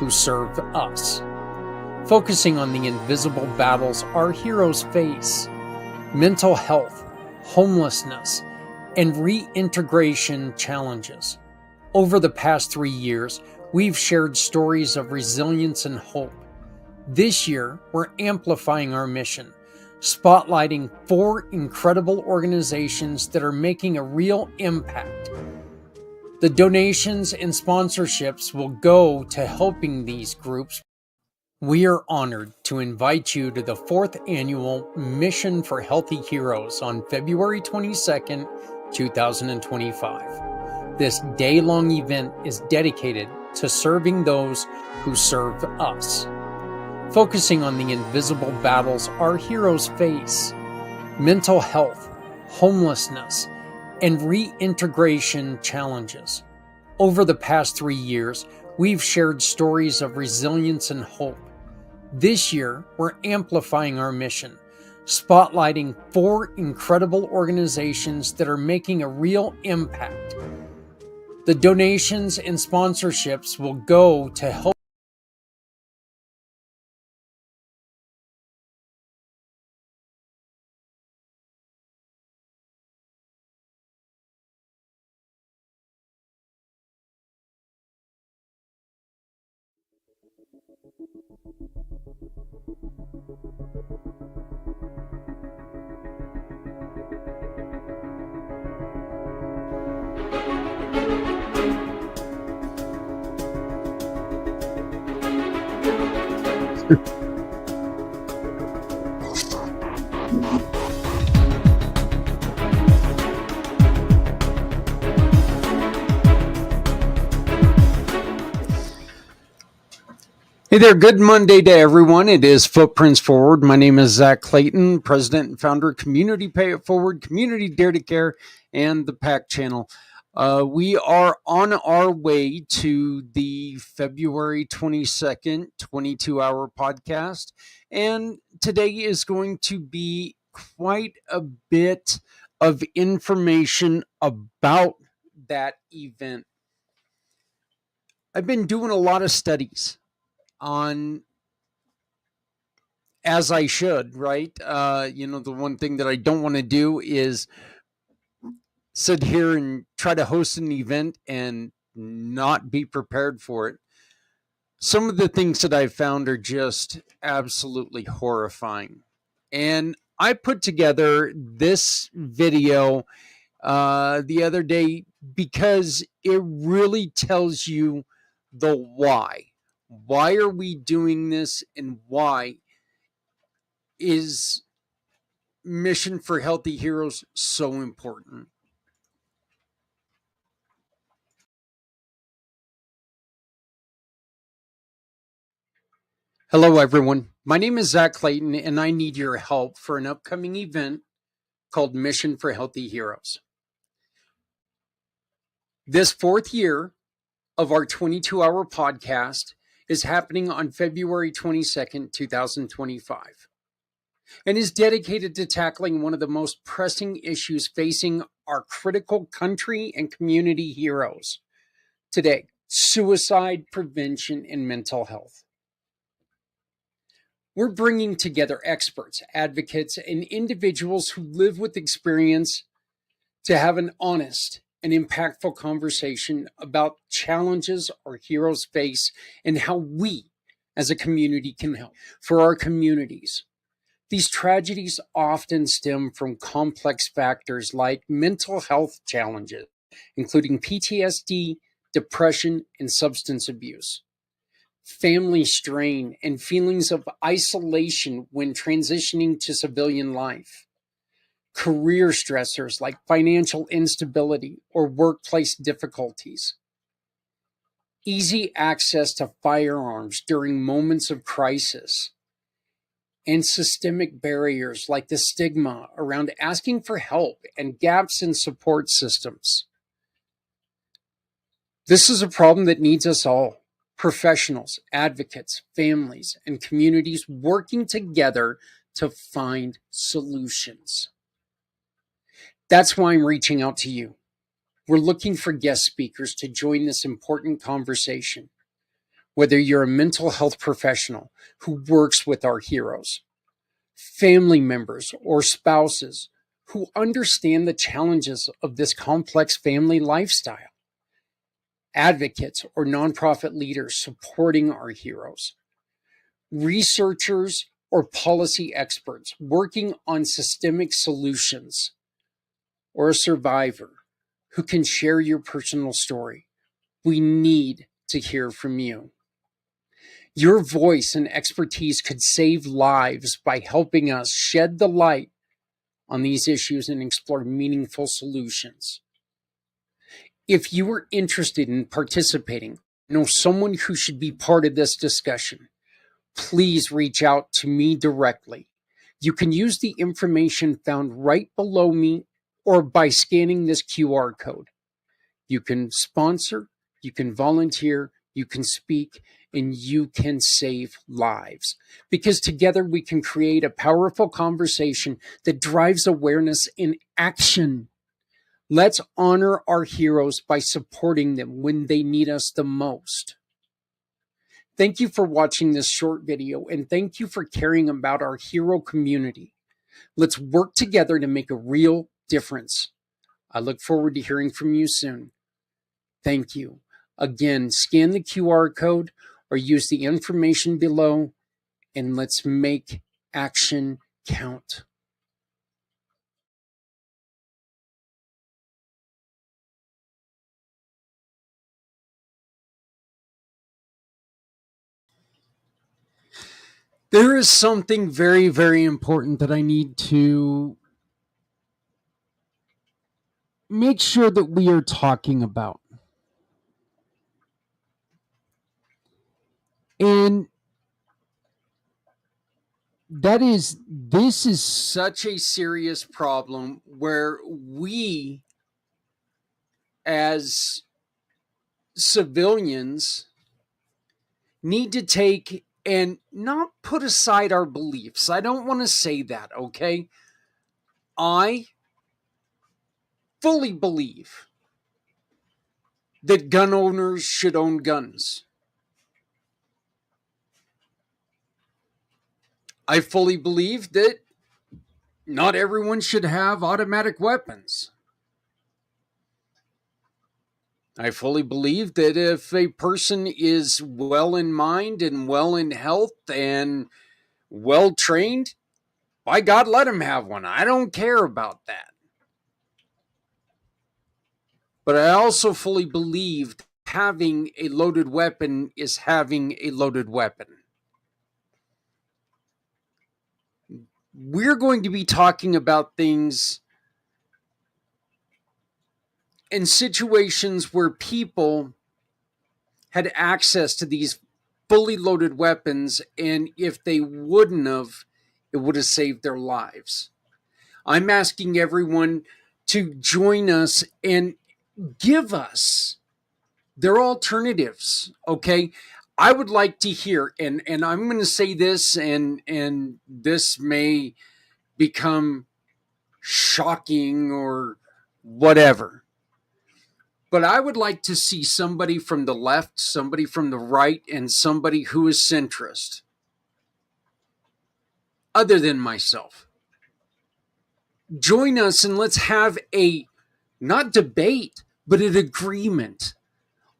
who serve us, focusing on the invisible battles our heroes face: mental health, homelessness, and reintegration challenges. Over the past 3 years, we've shared stories of resilience and hope. This year, we're amplifying our mission, spotlighting 4 incredible organizations that are making a real impact. The donations and sponsorships will go to helping these groups. We are honored to invite you to the 4th annual Mission for Healthy Heroes on February 22nd, 2025. This day-long event is dedicated to serving those who serve us, focusing on the invisible battles our heroes face: mental health, homelessness, and reintegration challenges. Over the past 3 years, we've shared stories of resilience and hope. This year, we're amplifying our mission, spotlighting 4 incredible organizations that are making a real impact. The donations and sponsorships will go to help. Hey there, good Monday to everyone. It is Footprints Forward. My name is Zach Clayton, President and Founder of Community Pay It Forward, Community Dare to Care, and the PAC channel. We are on our way to the February 22nd, 22-hour podcast, and today is going to be quite a bit of information about that event. I've been doing a lot of studies on, as I should, right? The one thing that I don't want to do is sit here and try to host an event and not be prepared for it. Some of the things that I've found are just absolutely horrifying. And I put together this video the other day because it really tells you the why. Why are we doing this, and why is Mission for Healthy Heroes so important? Hello, everyone. My name is Zach Clayton, and I need your help for an upcoming event called Mission for Healthy Heroes. This 4th year of our 22-hour podcast is happening on February 22nd, 2025, and is dedicated to tackling one of the most pressing issues facing our critical country and community heroes today: suicide prevention and mental health. We're bringing together experts, advocates, and individuals who live with experience to have an honest and impactful conversation about challenges our heroes face and how we as a community can help. For our communities, these tragedies often stem from complex factors like mental health challenges, including PTSD, depression, and substance abuse, family strain, and feelings of isolation when transitioning to civilian life, career stressors like financial instability or workplace difficulties, easy access to firearms during moments of crisis, and systemic barriers like the stigma around asking for help and gaps in support systems. This is a problem that needs us all: professionals, advocates, families, and communities working together to find solutions. That's why I'm reaching out to you. We're looking for guest speakers to join this important conversation. Whether you're a mental health professional who works with our heroes, family members, or spouses who understand the challenges of this complex family lifestyle, advocates or nonprofit leaders supporting our heroes, researchers or policy experts working on systemic solutions, or a survivor who can share your personal story. We need to hear from you. Your voice and expertise could save lives by helping us shed the light on these issues and explore meaningful solutions. If you are interested in participating, know someone who should be part of this discussion, please reach out to me directly. You can use the information found right below me or by scanning this QR code. You can sponsor, you can volunteer, you can speak, and you can save lives. Because together we can create a powerful conversation that drives awareness and action. Let's honor our heroes by supporting them when they need us the most. Thank you for watching this short video, and thank you for caring about our hero community. Let's work together to make a real difference. I look forward to hearing from you soon. Thank you. Again, scan the QR code or use the information below, and let's make action count. There is something very, very important that I need to make sure that we are talking about. And this is such a serious problem where we as civilians need to take and not put aside our beliefs. I don't want to say that, okay? I fully believe that gun owners should own guns. I fully believe that not everyone should have automatic weapons. I fully believe that if a person is well in mind and well in health and well trained, by God, let him have one. I don't care about that. But I also fully believe having a loaded weapon is having a loaded weapon. We're going to be talking about things in situations where people had access to these fully loaded weapons, and if they wouldn't have, it would have saved their lives. I'm asking everyone to join us and give us their alternatives, okay? I would like to hear, and I'm going to say this, and this may become shocking or whatever, but I would like to see somebody from the left, somebody from the right, and somebody who is centrist, other than myself. Join us and let's have a, not debate, but an agreement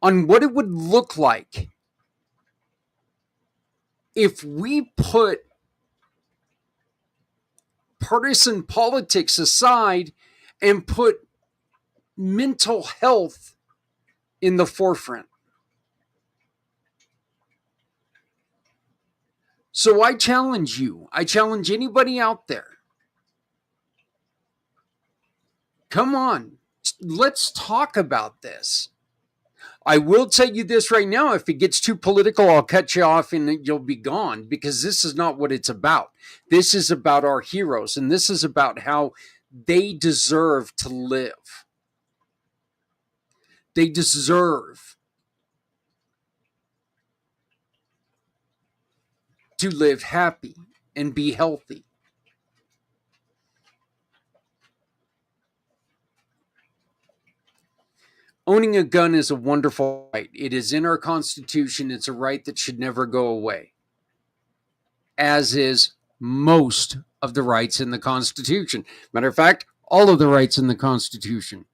on what it would look like if we put partisan politics aside and put mental health in the forefront. So I challenge you. I challenge anybody out there. Come on, let's talk about this. I will tell you this right now. If it gets too political, I'll cut you off and you'll be gone, because this is not what it's about. This is about our heroes, and this is about how they deserve to live. They deserve to live happy and be healthy. Owning a gun is a wonderful right. It is in our Constitution. It's a right that should never go away, as is most of the rights in the Constitution. Matter of fact, all of the rights in the Constitution.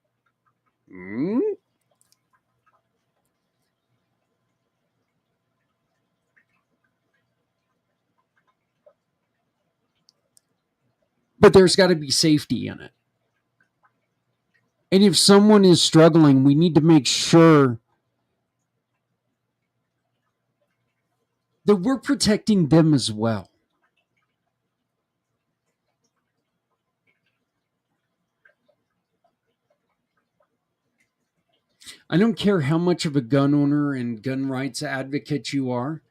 But there's got to be safety in it. And if someone is struggling, we need to make sure that we're protecting them as well. I don't care how much of a gun owner and gun rights advocate you are.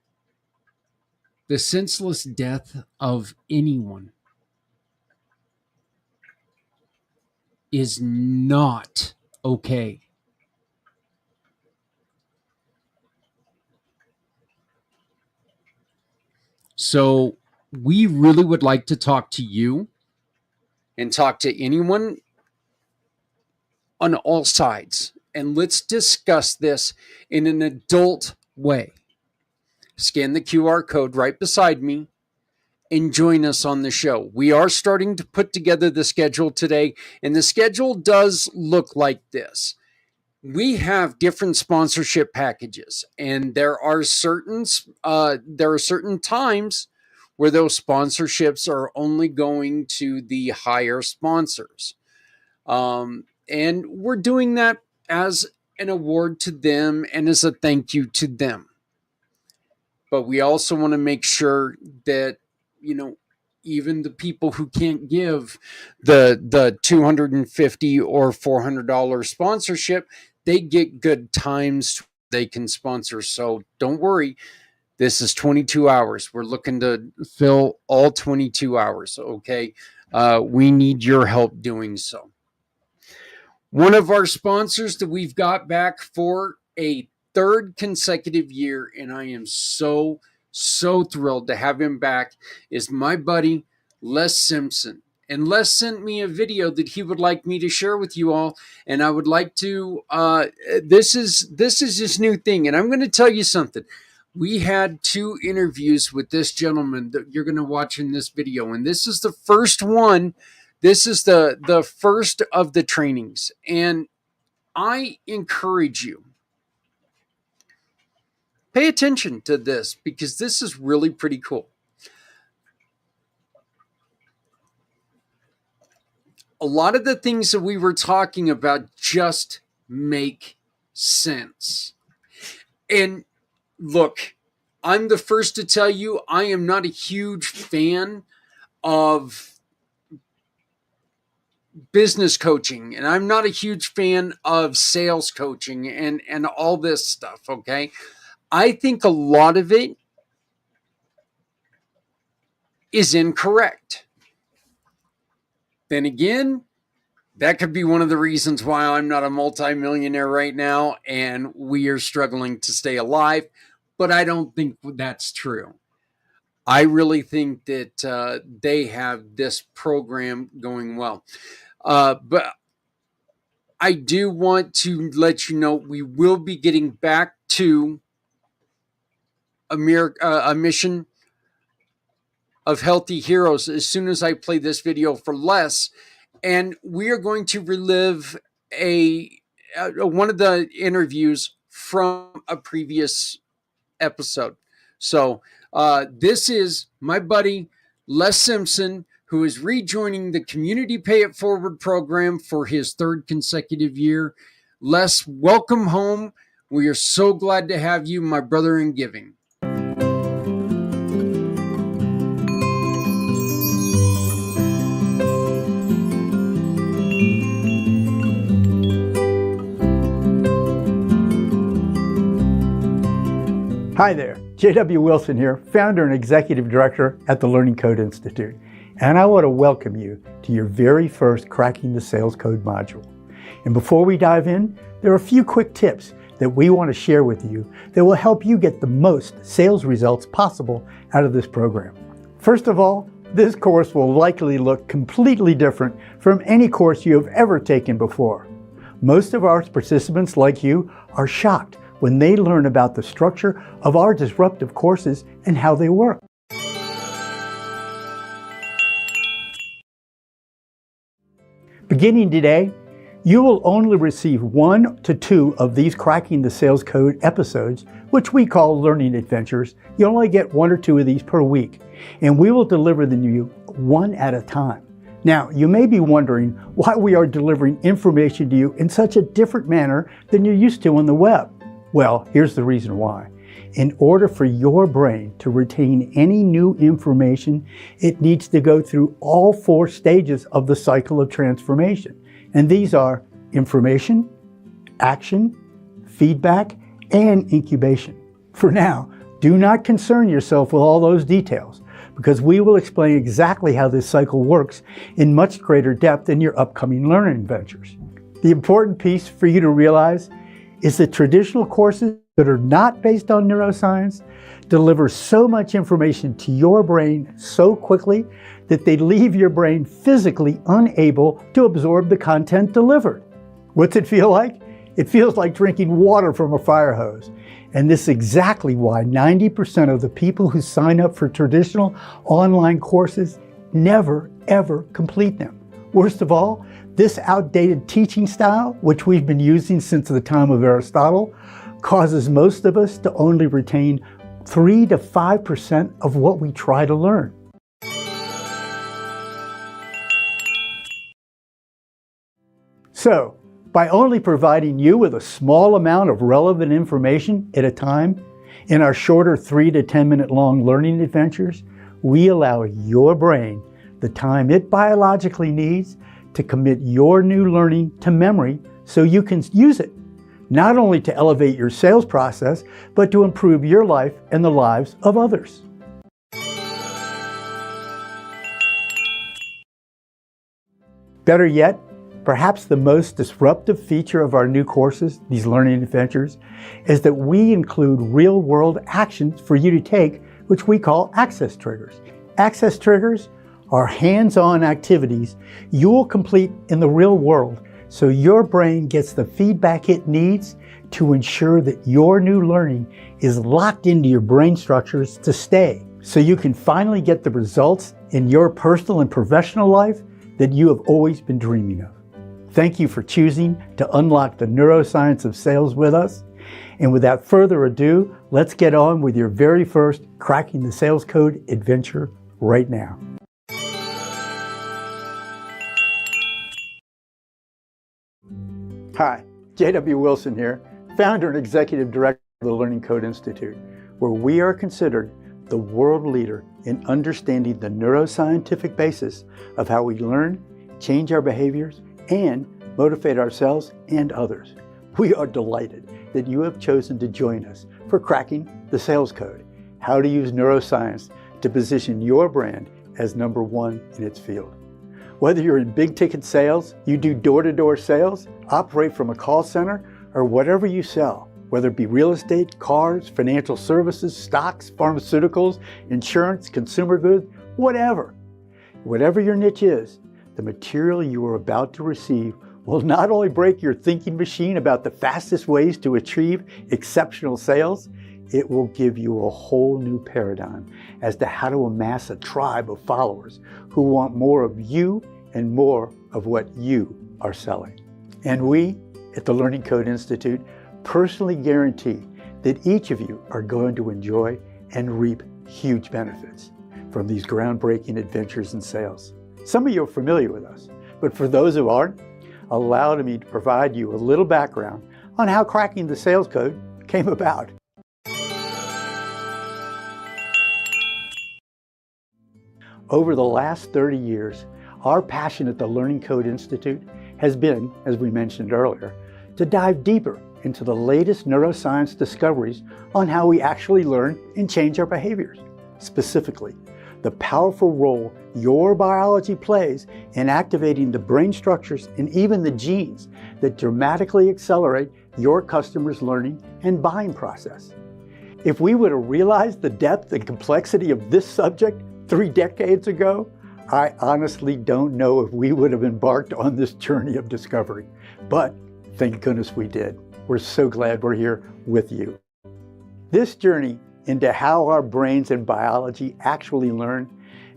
The senseless death of anyone is not okay. So we really would like to talk to you and talk to anyone on all sides. And let's discuss this in an adult way. Scan the QR code right beside me and join us on the show. We are starting to put together the schedule today, and the schedule does look like this. We have different sponsorship packages, and there are certain times where those sponsorships are only going to the higher sponsors. And we're doing that as an award to them and as a thank you to them. But we also want to make sure that, even the people who can't give the $250 or $400 sponsorship, they get good times they can sponsor. So don't worry. This is 22 hours. We're looking to fill all 22 hours. Okay. We need your help doing so. One of our sponsors that we've got back for a third consecutive year, and I am so thrilled to have him back, is my buddy Les Simpson. And Les sent me a video that he would like me to share with you all, and I would like to this is his new thing. And I'm going to tell you something. We had 2 interviews with this gentleman that you're going to watch in this video, and this is the first one. This is the first of the trainings, and I encourage you, pay attention to this because this is really pretty cool. A lot of the things that we were talking about just make sense. And look, I'm the first to tell you, I am not a huge fan of business coaching, and I'm not a huge fan of sales coaching and all this stuff. Okay. I think a lot of it is incorrect. Then again, that could be one of the reasons why I'm not a multimillionaire right now and we are struggling to stay alive. But I don't think that's true. I really think that they have this program going well. But I do want to let you know we will be getting back to a mission of healthy heroes as soon as I play this video for Les. And we are going to relive one of the interviews from a previous episode. So this is my buddy Les Simpson, who is rejoining the Community Pay It Forward program for his 3rd consecutive year. Les, welcome home. We are so glad to have you, my brother in giving. Hi there, J.W. Wilson here, founder and executive director at the Learning Code Institute. And I want to welcome you to your very first Cracking the Sales Code module. And before we dive in, there are a few quick tips that we want to share with you that will help you get the most sales results possible out of this program. First of all, this course will likely look completely different from any course you have ever taken before. Most of our participants, like you, are shocked when they learn about the structure of our disruptive courses and how they work. Beginning today, you will only receive 1 to 2 of these Cracking the Sales Code episodes, which we call Learning Adventures. You only get 1 or 2 of these per week, and we will deliver them to you one at a time. Now, you may be wondering why we are delivering information to you in such a different manner than you're used to on the web. Well, here's the reason why. In order for your brain to retain any new information, it needs to go through all 4 stages of the cycle of transformation. And these are information, action, feedback, and incubation. For now, do not concern yourself with all those details, because we will explain exactly how this cycle works in much greater depth in your upcoming learning adventures. The important piece for you to realize is that traditional courses that are not based on neuroscience deliver so much information to your brain so quickly that they leave your brain physically unable to absorb the content delivered. What's it feel like? It feels like drinking water from a fire hose. And this is exactly why 90% of the people who sign up for traditional online courses never, ever complete them. Worst of all, this outdated teaching style, which we've been using since the time of Aristotle, causes most of us to only retain 3 to 5% of what we try to learn. So, by only providing you with a small amount of relevant information at a time in our shorter 3 to 10 minute long learning adventures, we allow your brain the time it biologically needs to commit your new learning to memory so you can use it, not only to elevate your sales process, but to improve your life and the lives of others. Better yet, perhaps the most disruptive feature of our new courses, these learning adventures, is that we include real-world actions for you to take, which we call access triggers. Access triggers are hands-on activities you will complete in the real world so your brain gets the feedback it needs to ensure that your new learning is locked into your brain structures to stay, so you can finally get the results in your personal and professional life that you have always been dreaming of. Thank you for choosing to unlock the neuroscience of sales with us. And without further ado, let's get on with your very first Cracking the Sales Code adventure right now. Hi, J.W. Wilson here, founder and executive director of the Learning Code Institute, where we are considered the world leader in understanding the neuroscientific basis of how we learn, change our behaviors, and motivate ourselves and others. We are delighted that you have chosen to join us for Cracking the Sales Code, how to use neuroscience to position your brand as number 1 in its field. Whether you're in big ticket sales, you do door-to-door sales, operate from a call center, or whatever you sell, whether it be real estate, cars, financial services, stocks, pharmaceuticals, insurance, consumer goods, whatever. Whatever your niche is, the material you are about to receive will not only break your thinking machine about the fastest ways to achieve exceptional sales, it will give you a whole new paradigm as to how to amass a tribe of followers who want more of you and more of what you are selling. And we at the Learning Code Institute personally guarantee that each of you are going to enjoy and reap huge benefits from these groundbreaking adventures in sales. Some of you are familiar with us, but for those who aren't, allow me to provide you a little background on how Cracking the Sales Code came about. Over the last 30 years, our passion at the Learning Code Institute has been, as we mentioned earlier, to dive deeper into the latest neuroscience discoveries on how we actually learn and change our behaviors. Specifically, the powerful role your biology plays in activating the brain structures and even the genes that dramatically accelerate your customers' learning and buying process. If we would have realized the depth and complexity of this subject 3 decades ago, I honestly don't know if we would have embarked on this journey of discovery. But Thank goodness we did. We're so glad we're here with you. This journey into how our brains and biology actually learn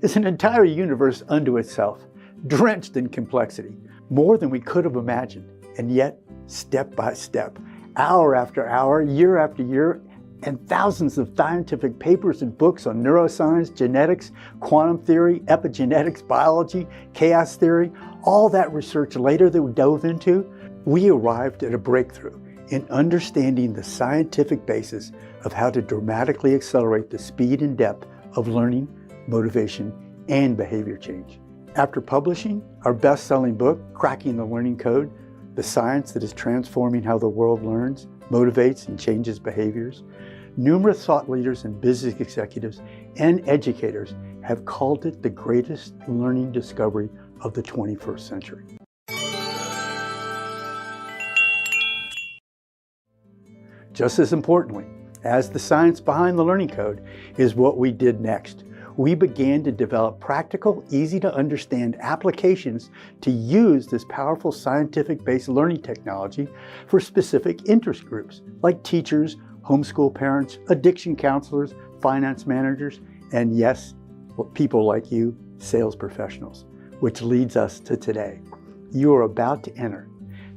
is an entire universe unto itself, drenched in complexity, more than we could have imagined. And yet, step by step, hour after hour, year after year, and thousands of scientific papers and books on neuroscience, genetics, quantum theory, epigenetics, biology, chaos theory, all that research later that we dove into, we arrived at a breakthrough in understanding the scientific basis of how to dramatically accelerate the speed and depth of learning, motivation, and behavior change. After publishing our best-selling book, Cracking the Learning Code, the science that is transforming how the world learns, motivates, and changes behaviors, numerous thought leaders and business executives and educators have called it the greatest learning discovery of the 21st century. Just as importantly as the science behind the learning code is what we did next. We began to develop practical, easy to understand applications to use this powerful scientific-based learning technology for specific interest groups like teachers, homeschool parents, addiction counselors, finance managers, and yes, people like you, sales professionals, which leads us to today. You are about to enter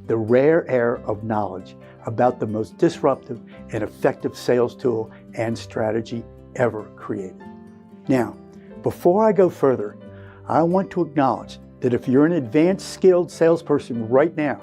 the rare air of knowledge about the most disruptive and effective sales tool and strategy ever created. Now, before I go further, I want to acknowledge that if you're an advanced skilled salesperson right now,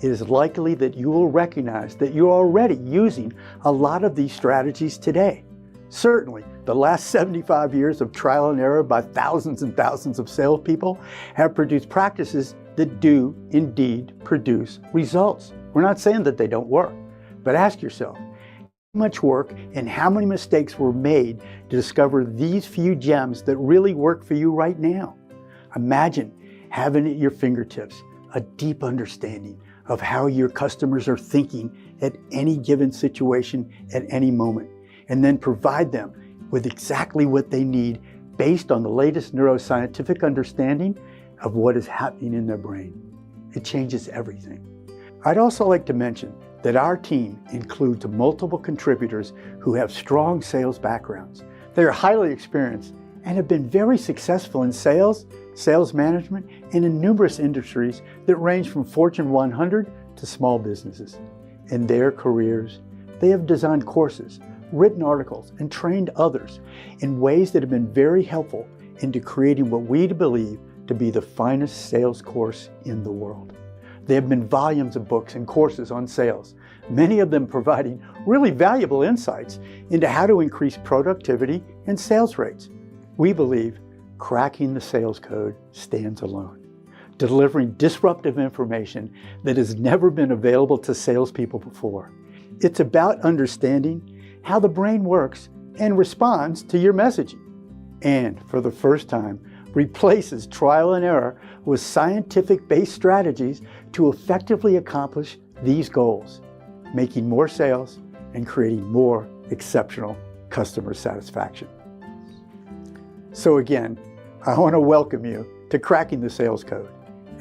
it is likely that you will recognize that you're already using a lot of these strategies today. Certainly, the last 75 years of trial and error by thousands and thousands of salespeople have produced practices that do indeed produce results. We're not saying that they don't work, but ask yourself, how much work and how many mistakes were made to discover these few gems that really work for you right now? Imagine having at your fingertips a deep understanding of how your customers are thinking at any given situation at any moment, and then provide them with exactly what they need based on the latest neuroscientific understanding of what is happening in their brain. It changes everything. I'd also like to mention that our team includes multiple contributors who have strong sales backgrounds. They are highly experienced and have been very successful in sales, sales management, and in numerous industries that range from Fortune 100 to small businesses. In their careers, they have designed courses, written articles, and trained others in ways that have been very helpful into creating what we believe to be the finest sales course in the world. There have been volumes of books and courses on sales, many of them providing really valuable insights into how to increase productivity and sales rates. We believe Cracking the Sales Code stands alone, delivering disruptive information that has never been available to salespeople before. It's about understanding how the brain works and responds to your messaging. And for the first time, replaces trial and error with scientific-based strategies to effectively accomplish these goals, making more sales and creating more exceptional customer satisfaction. So again, I want to welcome you to Cracking the Sales Code.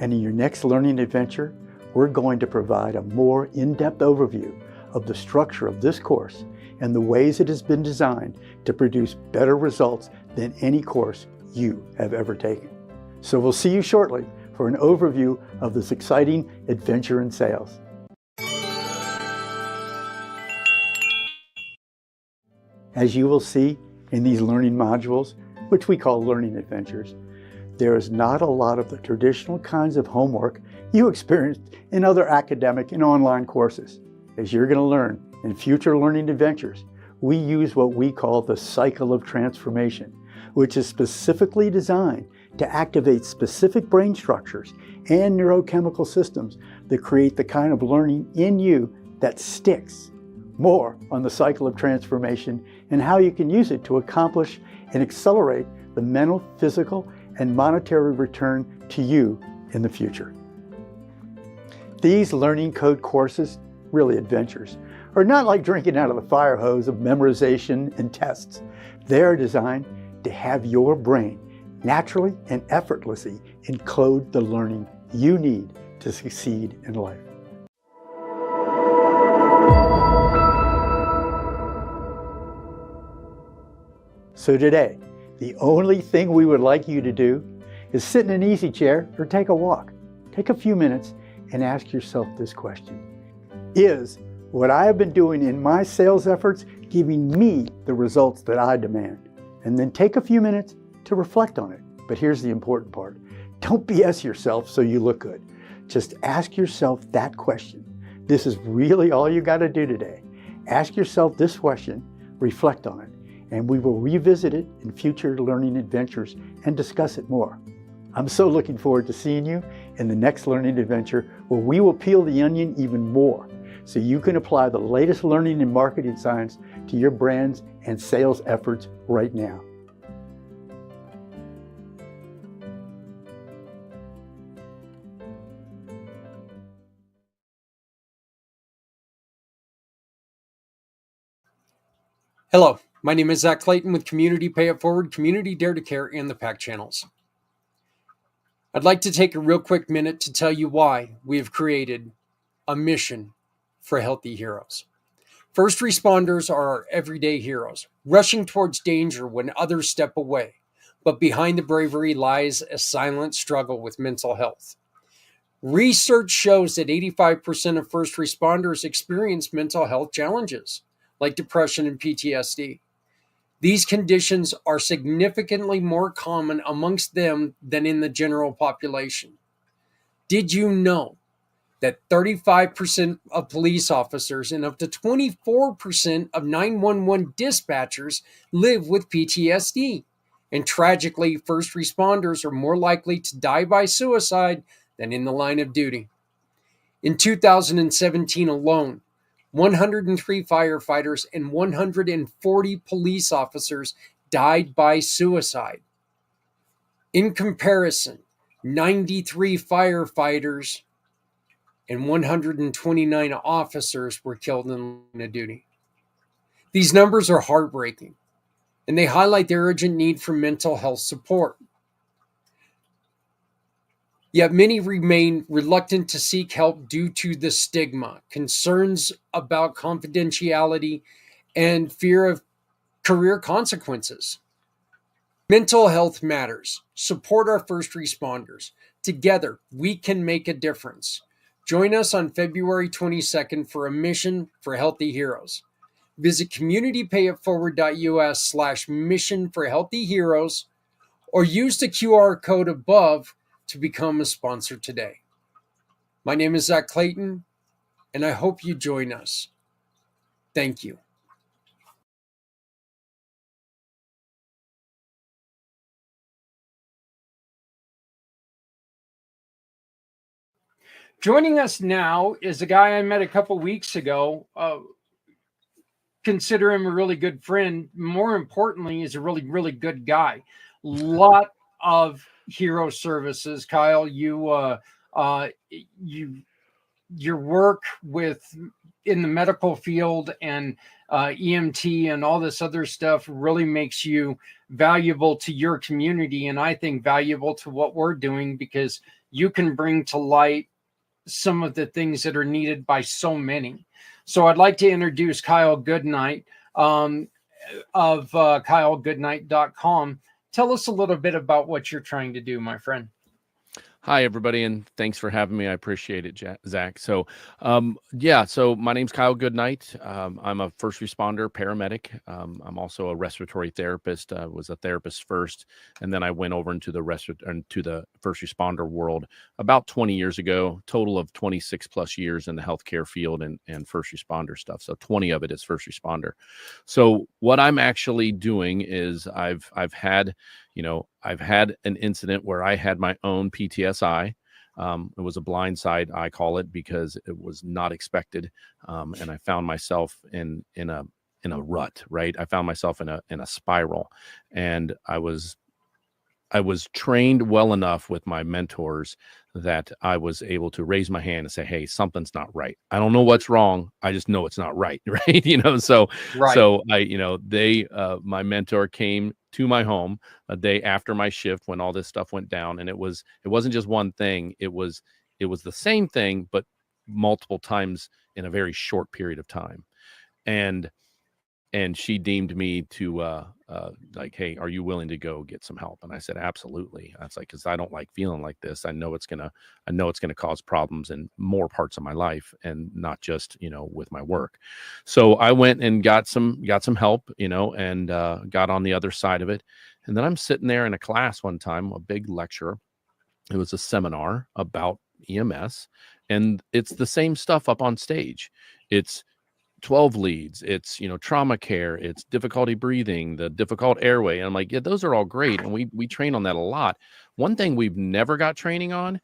And in your next learning adventure, we're going to provide a more in-depth overview of the structure of this course and the ways it has been designed to produce better results than any course you have ever taken. So we'll see you shortly for an overview of this exciting adventure in sales. As you will see in these learning modules, which we call learning adventures, there is not a lot of the traditional kinds of homework you experienced in other academic and online courses. As you're going to learn in future learning adventures, we use what we call the cycle of transformation, which is specifically designed to activate specific brain structures and neurochemical systems that create the kind of learning in you that sticks. More on the cycle of transformation and how you can use it to accomplish and accelerate the mental, physical, and monetary return to you in the future. These learning code courses, really adventures, are not like drinking out of the fire hose of memorization and tests. They are designed to have your brain naturally and effortlessly encode the learning you need to succeed in life. So today, the only thing we would like you to do is sit in an easy chair or take a walk. Take a few minutes and ask yourself this question. Is what I have been doing in my sales efforts giving me the results that I demand? And then take a few minutes to reflect on it. But here's the important part. Don't BS yourself so you look good. Just ask yourself that question. This is really all you got to do today. Ask yourself this question, reflect on it, and we will revisit it in future learning adventures and discuss it more. I'm so looking forward to seeing you in the next learning adventure where we will peel the onion even more so you can apply the latest learning and marketing science to your brands and sales efforts right now. Hello, my name is Zach Clayton with Community Pay It Forward, Community Dare to Care, and the PAC channels. I'd like to take a real quick minute to tell you why we have created a mission for healthy heroes. First responders are our everyday heroes, rushing towards danger when others step away. But behind the bravery lies a silent struggle with mental health. Research shows that 85% of first responders experience mental health challenges, like depression and PTSD. These conditions are significantly more common amongst them than in the general population. Did you know that 35% of police officers and up to 24% of 911 dispatchers live with PTSD? And tragically, first responders are more likely to die by suicide than in the line of duty. In 2017 alone, 103 firefighters and 140 police officers died by suicide. In comparison, 93 firefighters and 129 officers were killed in the line of duty. These numbers are heartbreaking, and they highlight the urgent need for mental health support. Yet many remain reluctant to seek help due to the stigma, concerns about confidentiality, and fear of career consequences. Mental health matters. Support our first responders. Together, we can make a difference. Join us on February 22nd for a mission for healthy heroes. Visit communitypayitforward.us/mission for healthy heroes or use the QR code above to become a sponsor today. My name is Zach Clayton, and I hope you join us. Thank you. Joining us now is a guy I met a couple weeks ago. Consider him a really good friend. More importantly, he's a really, really good guy. Lot of hero services, Kyle. Your work with in the medical field and EMT and all this other stuff really makes you valuable to your community, and I think valuable to what we're doing because you can bring to light some of the things that are needed by so many. So I'd like to introduce Kyle Goodknight of kylegoodknight.com. Tell us a little bit about what you're trying to do, my friend. Hi, everybody, and thanks for having me. I appreciate it, Zach. So my name's Kyle Goodknight. I'm a first responder paramedic. I'm also a respiratory therapist. Was a therapist first, and then I went over into the first responder world about 20 years ago. Total of 26 plus years in the healthcare field and first responder stuff. So 20 of it is first responder. So what I'm actually doing is I've had an incident where I had my own PTSI. It was a blind side, I call it, because it was not expected. And I found myself in a rut, right? I found myself in a spiral, and I was trained well enough with my mentors that I was able to raise my hand and say, hey, something's not right. I don't know what's wrong. I just know it's not right. Right. So my mentor came to my home a day after my shift when all this stuff went down. And it wasn't just one thing. It was the same thing, but multiple times in a very short period of time. And and she deemed me to like, hey, are you willing to go get some help? And I said, absolutely. I was like, because I don't like feeling like this. I know it's gonna cause problems in more parts of my life, and not just, with my work. So I went and got some help, and got on the other side of it. And then I'm sitting there in a class one time, a big lecture. It was a seminar about EMS, and it's the same stuff up on stage. It's 12 leads, it's, trauma care, it's difficulty breathing, the difficult airway. And I'm like, yeah, those are all great, and we train on that a lot. One thing we've never got training on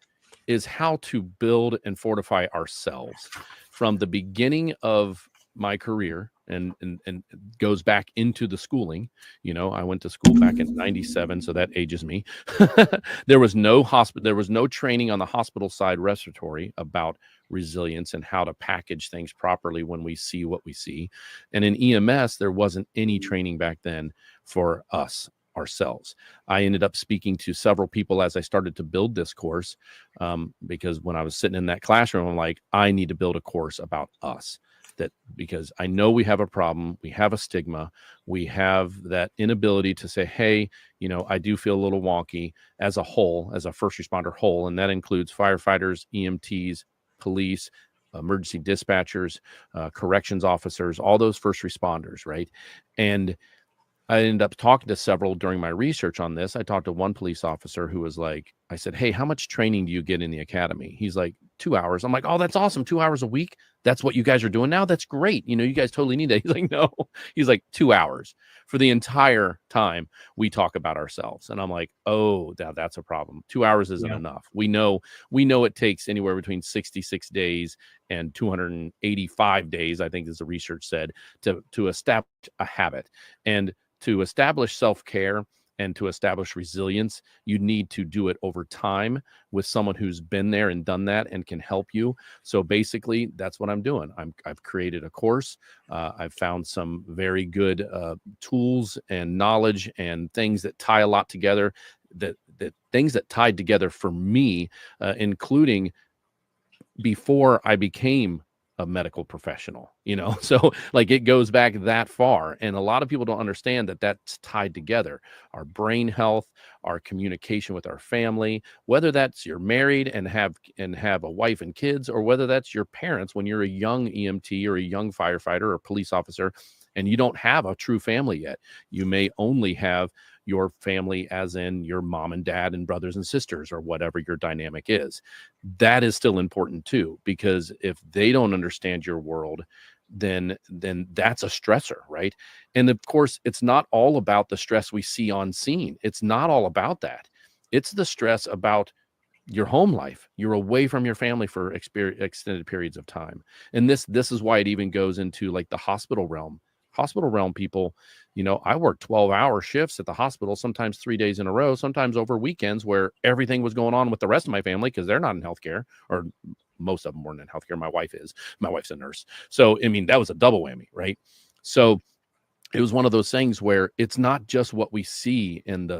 is how to build and fortify ourselves. From the beginning of my career, and goes back into the schooling. I went to school back in 97, so that ages me. There was no training on the hospital side respiratory about resilience and how to package things properly when we see what we see. And in EMS, there wasn't any training back then for us ourselves. I ended up speaking to several people as I started to build this course, because when I was sitting in that classroom, I'm like, I need to build a course about us. Because I know we have a problem, we have a stigma, we have that inability to say, hey, I do feel a little wonky as a whole, as a first responder whole, and that includes firefighters, EMTs, police, emergency dispatchers, corrections officers, all those first responders, right? And I ended up talking to several during my research on this. I talked to one police officer who was like, I said, hey, how much training do you get in the academy? He's like, 2 hours. I'm like, oh, that's awesome. 2 hours a week. That's what you guys are doing now. That's great. You guys totally need that. He's like, no. He's like, 2 hours for the entire time we talk about ourselves. And I'm like, oh, that's a problem. 2 hours isn't enough. We know it takes anywhere between 66 days and 285 days, I think, as the research said, to establish a habit. And to establish self-care and to establish resilience, you need to do it over time with someone who's been there and done that and can help you. So basically, that's what I'm doing. I've created a course. I've found some very good tools and knowledge and things that tie a lot together. That things that tied together for me, including before I became a medical professional, so like it goes back that far. And a lot of people don't understand that that's tied together. Our brain health, our communication with our family, whether that's you're married and have a wife and kids, or whether that's your parents when you're a young EMT or a young firefighter or police officer and you don't have a true family yet. You may only have your family as in your mom and dad and brothers and sisters or whatever your dynamic is. That is still important too, because if they don't understand your world, then that's a stressor, right? And of course, it's not all about the stress we see on scene. It's not all about that. It's the stress about your home life. You're away from your family for extended periods of time. And this is why it even goes into like the hospital realm. Hospital realm people, I worked 12-hour shifts at the hospital, sometimes 3 days in a row, sometimes over weekends where everything was going on with the rest of my family because they're not in healthcare, or most of them weren't in healthcare. My wife's a nurse. So, I mean, that was a double whammy, right? So it was one of those things where it's not just what we see and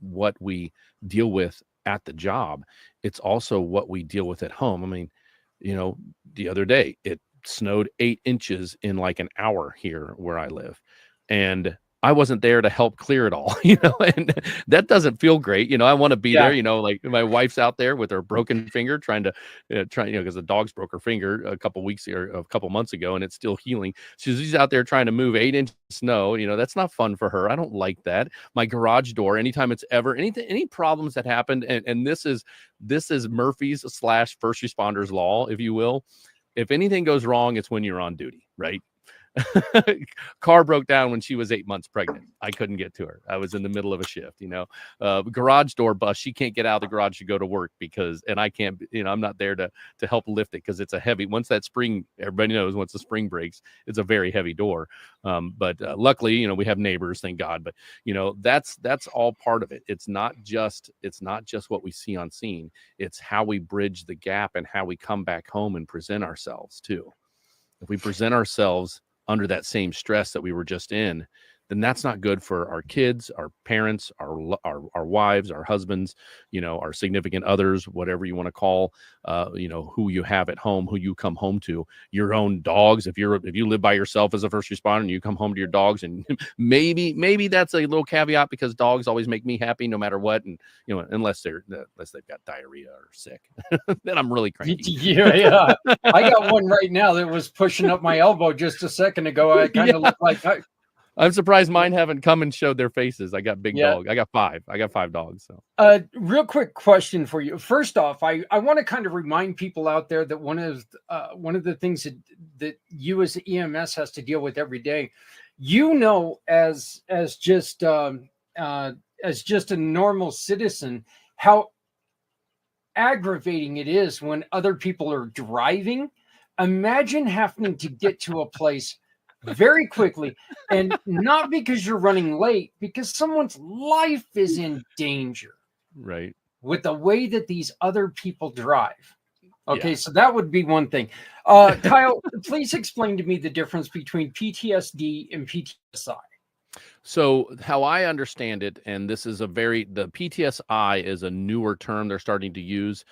what we deal with at the job. It's also what we deal with at home. I mean, the other day it snowed 8 inches in like an hour here where I live. And I wasn't there to help clear it all, and that doesn't feel great. I want to be there, like my wife's out there with her broken finger trying to because the dog's broke her finger a couple months ago and it's still healing. She's out there trying to move 8 inches of snow. That's not fun for her. I don't like that. My garage door, anytime it's ever any problems that happened. And this is Murphy's / first responders law, if you will. If anything goes wrong, it's when you're on duty, right? Car broke down when she was 8 months pregnant. I couldn't get to her. I was in the middle of a shift, garage door bust. She can't get out of the garage to go to work and I can't, I'm not there to help lift it because it's a heavy, once that spring, everybody knows once the spring breaks, it's a very heavy door. But luckily, we have neighbors, thank God. But, that's all part of it. It's not just what we see on scene. It's how we bridge the gap and how we come back home and present ourselves too. If we present ourselves under that same stress that we were just in, then that's not good for our kids, our parents, our wives, our husbands, our significant others, whatever you want to call, who you have at home, who you come home to, your own dogs. If you live by yourself as a first responder and you come home to your dogs, and maybe that's a little caveat, because dogs always make me happy no matter what, and unless they've got diarrhea or sick, then I'm really cranky. Yeah. I got one right now that was pushing up my elbow just a second ago. I kind of look like I'm surprised mine haven't come and showed their faces. I got big dog. I got five dogs. So, real quick question for you. First off, I want to kind of remind people out there that one of the things that you as EMS has to deal with every day, as just a normal citizen, how aggravating it is when other people are driving. Imagine having to get to a place very quickly, and not because you're running late, because someone's life is in danger, right, with the way that these other people drive. Okay, Yeah. so that would be one thing. Kyle, please explain to me the difference between PTSD and PTSI. So how I understand it, and this is the PTSI is a newer term they're starting to use,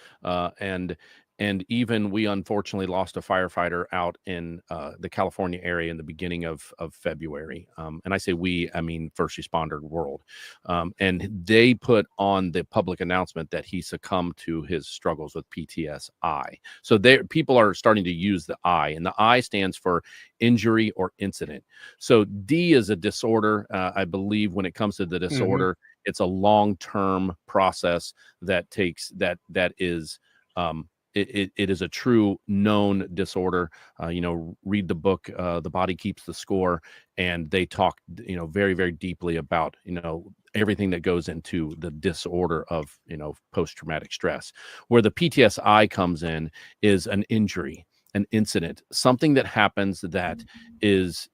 and even we unfortunately lost a firefighter out in the California area in the beginning of February. And I say we, I mean first responder world. And they put on the public announcement that he succumbed to his struggles with PTSI. So people are starting to use the I, and the I stands for injury or incident. So D is a disorder. I believe when it comes to the disorder, it's a long-term process that is it is a true known disorder. Read the book, The Body Keeps the Score, and they talk, very, very deeply about, everything that goes into the disorder of, post-traumatic stress. Where the PTSI comes in is an injury, an incident, something that happens that it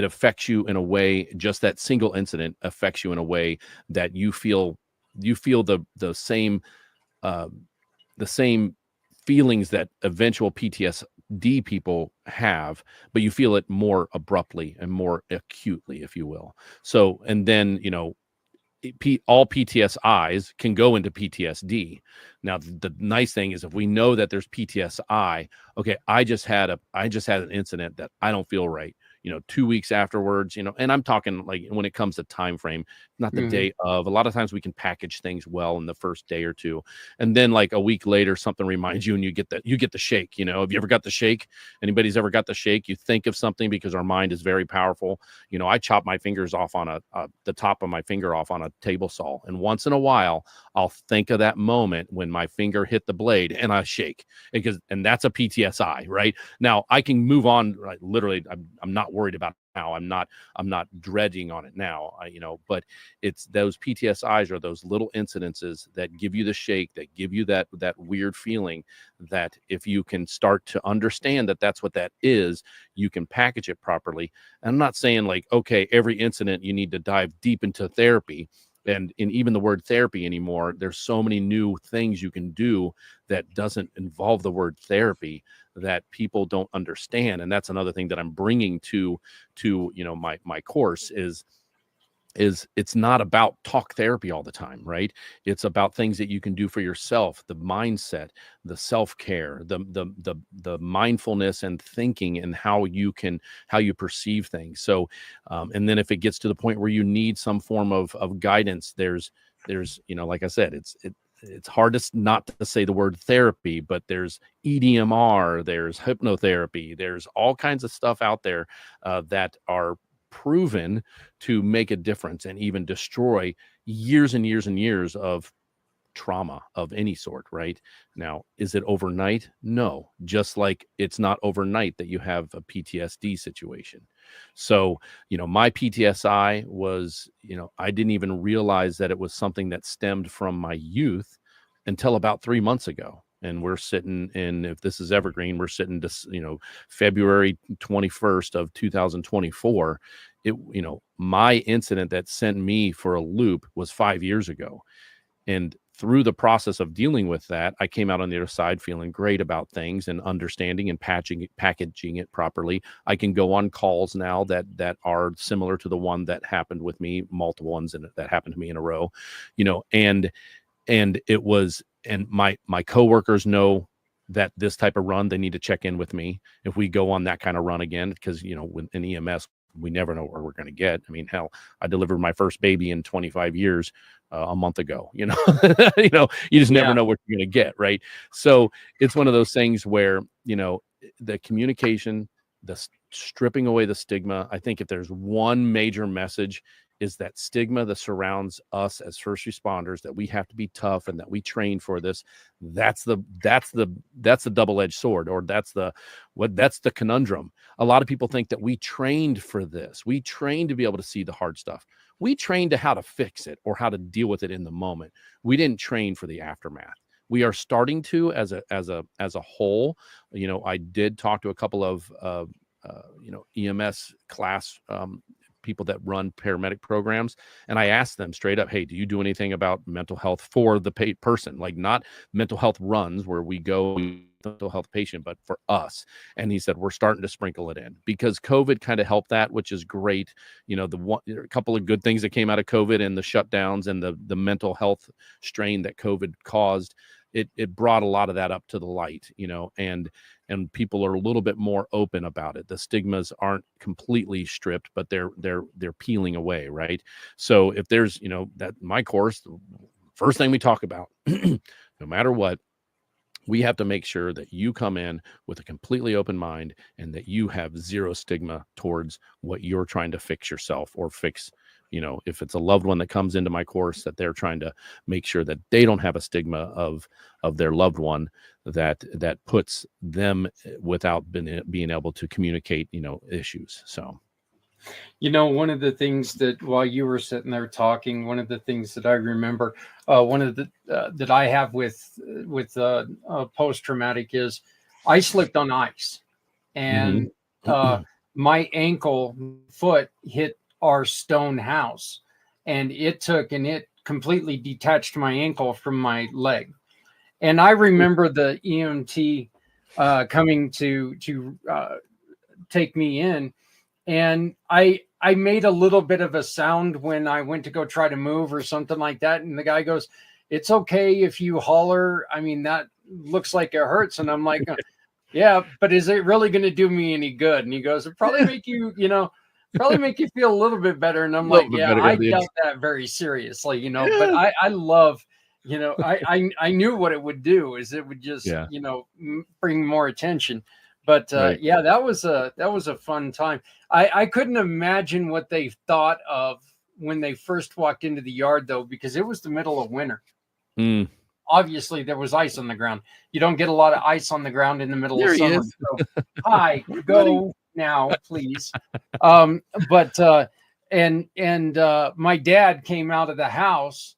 affects you in a way, just that single incident affects you in a way that you feel the same feelings that eventual PTSD people have, but you feel it more abruptly and more acutely, if you will. So, and then, all PTSIs can go into PTSD. Now, the nice thing is, if we know that there's PTSI, okay, I just had an incident that I don't feel right. 2 weeks afterwards, and I'm talking like when it comes to time frame, not the day of. A lot of times we can package things well in the first day or two, and then like a week later, something reminds you, and you get the shake. Have you ever got the shake? Anybody's ever got the shake? You think of something, because our mind is very powerful. I chop my fingers off on the top of my finger off on a table saw, and once in a while, I'll think of that moment when my finger hit the blade and I shake, and that's a PTSI, right? Now I can move on. Right? Literally, I'm not worried about it now. I'm not dreading on it now. But it's those PTSIs are those little incidences that give you the shake, that give you that weird feeling, that if you can start to understand that that's what that is, you can package it properly. And I'm not saying like, okay, every incident you need to dive deep into therapy. And in even the word therapy anymore, there's so many new things you can do that doesn't involve the word therapy that people don't understand. And that's another thing that I'm bringing to my course is it's not about talk therapy all the time, right? It's about things that you can do for yourself, the mindset, the self-care, the mindfulness and thinking, and how you perceive things. So, and then if it gets to the point where you need some form of guidance, there's like I said, it's hard not to say the word therapy, but there's EDMR, there's hypnotherapy, there's all kinds of stuff out there that are proven to make a difference and even destroy years and years and years of trauma of any sort. Right now, is it overnight? No, just like it's not overnight that you have a PTSD situation. So, my PTSI was, I didn't even realize that it was something that stemmed from my youth until about 3 months ago. And we're sitting in, if this is evergreen, we're sitting to, February 21st of 2024. My incident that sent me for a loop was 5 years ago. And through the process of dealing with that, I came out on the other side feeling great about things and understanding and packaging it properly. I can go on calls now that are similar to the one that happened with me, multiple ones that happened to me in a row, and it was, and my coworkers know that this type of run, they need to check in with me if we go on that kind of run again, because with an EMS, we never know where we're going to get. I mean, hell, I delivered my first baby in 25 years a month ago. You just never know what you're going to get, right? So it's one of those things where the communication, the stripping away the stigma. I think if there's one major message, is that stigma that surrounds us as first responders, that we have to be tough and that we train for this. That's the double-edged sword, or that's the conundrum. A lot of people think that we trained for this. We trained to be able to see the hard stuff. We trained to how to fix it or how to deal with it in the moment. We didn't train for the aftermath. We are starting to, as a whole. I did talk to a couple of EMS class people that run paramedic programs, and I asked them straight up, hey, do you do anything about mental health for the person? Like, not mental health runs where we go mental health patient, but for us. And he said, we're starting to sprinkle it in, because COVID kind of helped that, which is great. A couple of good things that came out of COVID and the shutdowns and the mental health strain that COVID caused, it brought a lot of that up to the light, and people are a little bit more open about it. The stigmas aren't completely stripped, but they're peeling away, right? So if there's, that my course, the first thing we talk about, no matter what, we have to make sure that you come in with a completely open mind and that you have zero stigma towards what you're trying to fix yourself or fix. If it's a loved one that comes into my course, that they're trying to make sure that they don't have a stigma of their loved one that puts them without being able to communicate, issues. So, one of the things that while you were sitting there talking, one of the things that I remember, one of the that I have with post-traumatic is I slipped on ice, and my foot hit our stone house, and it completely detached my ankle from my leg. And I remember the EMT coming to take me in, and I made a little bit of a sound when I went to go try to move or something like that, and the guy goes, "It's okay if you holler. I mean, that looks like it hurts." And I'm like, "Yeah, but is it really going to do me any good?" And he goes, "It'll probably make you, probably make you feel a little bit better." And I'm like, "Yeah, I doubt that very seriously, but I love, I knew what it would do is it would just, bring more attention." But right. that was a fun time. I couldn't imagine what they thought of when they first walked into the yard, though, because it was the middle of winter. Obviously, there was ice on the ground. You don't get a lot of ice on the ground in the middle of summer. So, hi, go now, please. But my dad came out of the house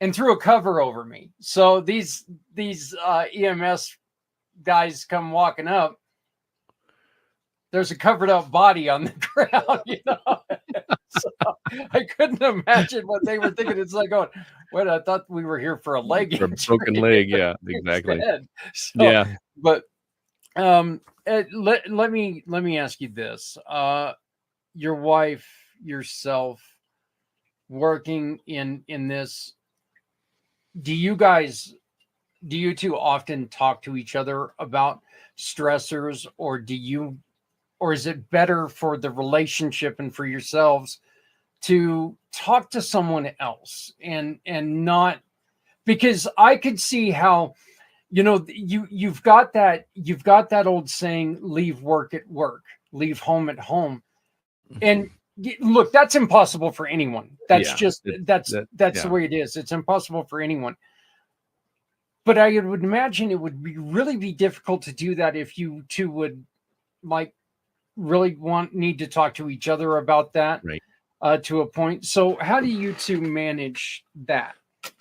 and threw a cover over me. So these EMS guys come walking up. There's a covered up body on the ground, So I couldn't imagine what they were thinking. It's like going, wait, I thought we were here for a leg injury. For a broken leg, yeah, exactly. So, but let me ask you this: your wife, yourself, working in this, do you two often talk to each other about stressors, or is it better for the relationship and for yourselves to talk to someone else and not, because I could see how, you've got that old saying, leave work at work, leave home at home. And look, that's impossible for anyone. That's the way it is. It's impossible for anyone. But I would imagine it would really be difficult to do that if you two would really need to talk to each other about that, right? To a point. So how do you two manage that?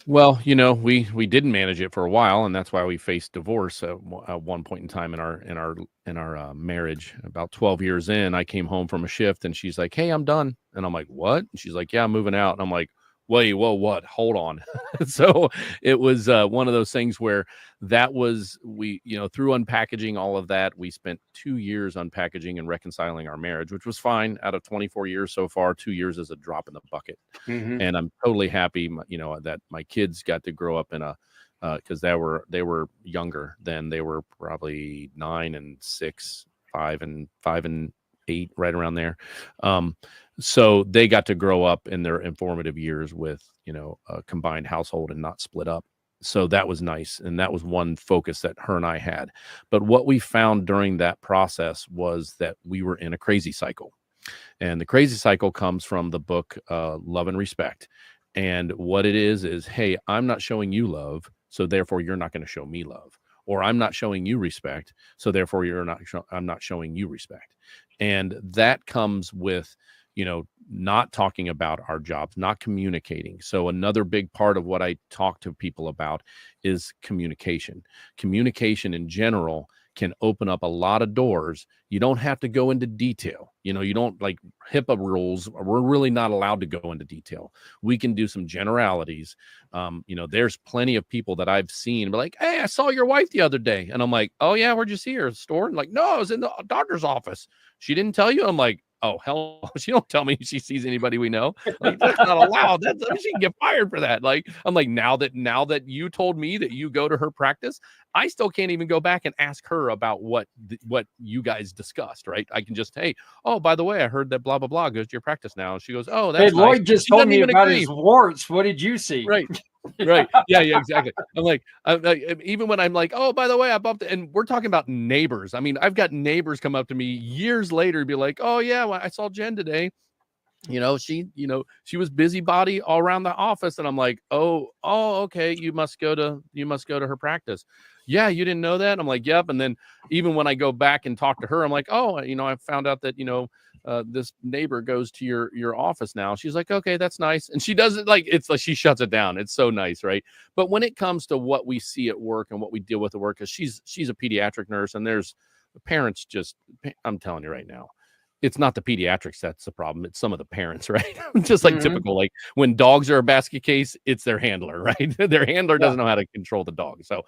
Well, we didn't manage it for a while, and that's why we faced divorce at one point in time in our marriage. About 12 years in, I came home from a shift, and she's like, "Hey, I'm done." And I'm like, "What?" And she's like, "Yeah, I'm moving out." And I'm like, wait, whoa, what? Hold on. So it was one of those things where that was through unpackaging all of that, we spent 2 years unpackaging and reconciling our marriage, which was fine. Out of 24 years so far, 2 years is a drop in the bucket. Mm-hmm. And I'm totally happy, that my kids got to grow up in a, because they were younger then. They were probably 9 and 6, 5 and 8, right around there. So they got to grow up in their informative years with, a combined household and not split up. So that was nice. And that was one focus that her and I had. But what we found during that process was that we were in a crazy cycle. And the crazy cycle comes from the book, Love and Respect. And what it is, hey, I'm not showing you love, so therefore you're not going to show me love. Or I'm not showing you respect, so therefore I'm not showing you respect. And that comes with, not talking about our jobs, not communicating. So another big part of what I talk to people about is communication. Communication in general can open up a lot of doors. You don't have to go into detail. You don't, like HIPAA rules. We're really not allowed to go into detail. We can do some generalities. There's plenty of people that I've seen be like, hey, I saw your wife the other day. And I'm like, oh yeah, where'd you see her? At the store? And like, no, I was in the doctor's office. She didn't tell you? I'm like, oh, hell, she don't tell me she sees anybody we know. Like, that's not allowed. She can get fired for that. Like, I'm like, now that you told me that you go to her practice, I still can't even go back and ask her about what you guys discussed, right? I can just, hey, oh, by the way, I heard that blah, blah, blah goes to your practice now. And she goes, oh, that's Hey, Lloyd nice. just told me about his warts. What did you see? Right. Right. Yeah, exactly. I'm like, even when I'm like, oh, by the way, I bumped it. And we're talking about neighbors. I mean, I've got neighbors come up to me years later and be like, oh yeah, well, I saw Jen today. She was busybody all around the office. And I'm like, oh, okay. You must go to her practice. Yeah. You didn't know that? I'm like, yep. And then even when I go back and talk to her, I'm like, oh, I found out that, this neighbor goes to your office now. She's like, okay, that's nice. And she does it it's like she shuts it down. It's so nice. Right. But when it comes to what we see at work and what we deal with at work, because she's a pediatric nurse, and there's parents I'm telling you right now, it's not the pediatrics that's the problem. It's some of the parents, right? Just like typical, like when dogs are a basket case, it's their handler, right? Their handler doesn't know how to control the dog. So,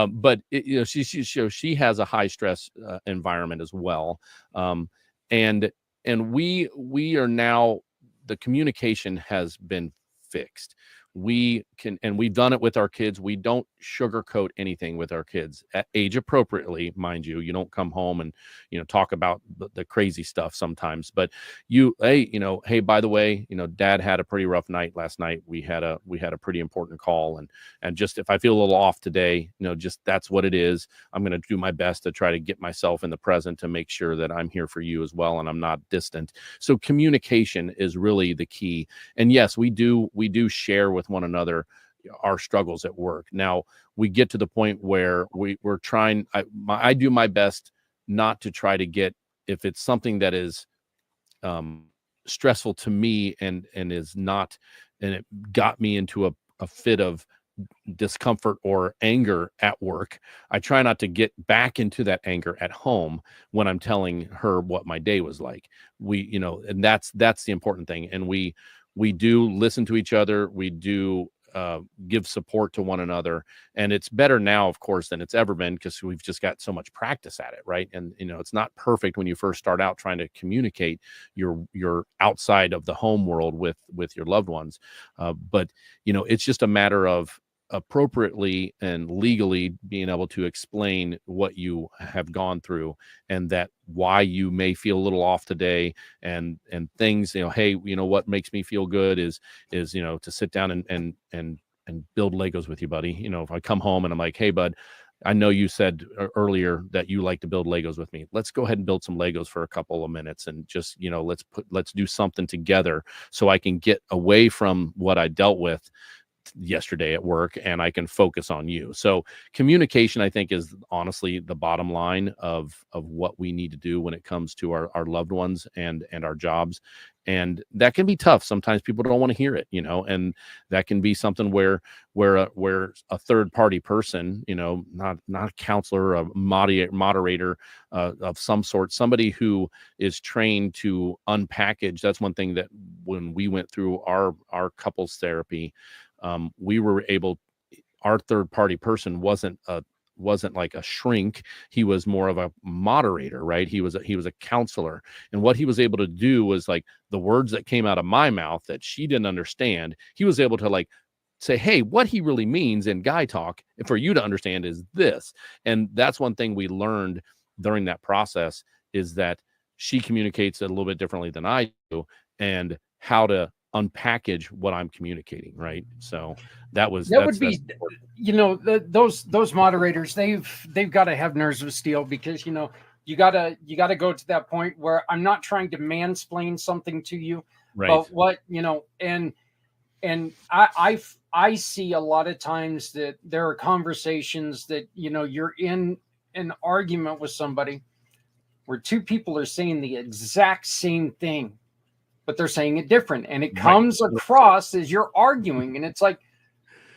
but she has a high stress environment as well. And we are now, the communication has been fixed. We've done it with our kids. We don't sugarcoat anything with our kids, age appropriately, mind you. You don't come home and, talk about the crazy stuff sometimes, but hey, by the way, dad had a pretty rough night last night. We had a pretty important call, and just, if I feel a little off today, just that's what it is. I'm going to do my best to try to get myself in the present to make sure that I'm here for you as well, and I'm not distant. So communication is really the key. And yes, we do share with one another our struggles at work. Now we get to the point where we're trying, I do my best not to try to get, if it's something that is stressful to me and is not, and it got me into a fit of discomfort or anger at work, I try not to get back into that anger at home when I'm telling her what my day was like. And that's the important thing. And we do listen to each other. We do give support to one another. And it's better now, of course, than it's ever been, because we've just got so much practice at it, right? And, it's not perfect when you first start out trying to communicate your outside of the home world with your loved ones. But, it's just a matter of appropriately and legally being able to explain what you have gone through, and that why you may feel a little off today, and things, hey, what makes me feel good is to sit down and build Legos with you, buddy. If I come home and I'm like, hey bud, I know you said earlier that you like to build Legos with me. Let's go ahead and build some Legos for a couple of minutes, and just, let's do something together so I can get away from what I dealt with yesterday at work, and I can focus on you. So communication, I think, is honestly the bottom line of what we need to do when it comes to our loved ones and our jobs. And that can be tough. Sometimes people don't want to hear it, and that can be something where a third party person, not a counselor, a moderator of some sort, somebody who is trained to unpackage. That's one thing that when we went through our couples therapy, we were able, our third party person wasn't like a shrink. He was more of a moderator, right? He was a counselor. And what he was able to do was, like, the words that came out of my mouth that she didn't understand, he was able to, like, say, hey, what he really means in guy talk for you to understand is this. And that's one thing we learned during that process, is that she communicates it a little bit differently than I do, and how to unpackage what I'm communicating, right? So that would be, those moderators, they've got to have nerves of steel, because you gotta go to that point where I'm not trying to mansplain something to you, right? But what and I see a lot of times that there are conversations that you're in an argument with somebody where two people are saying the exact same thing, but they're saying it different, and it comes across as you're arguing, and it's like,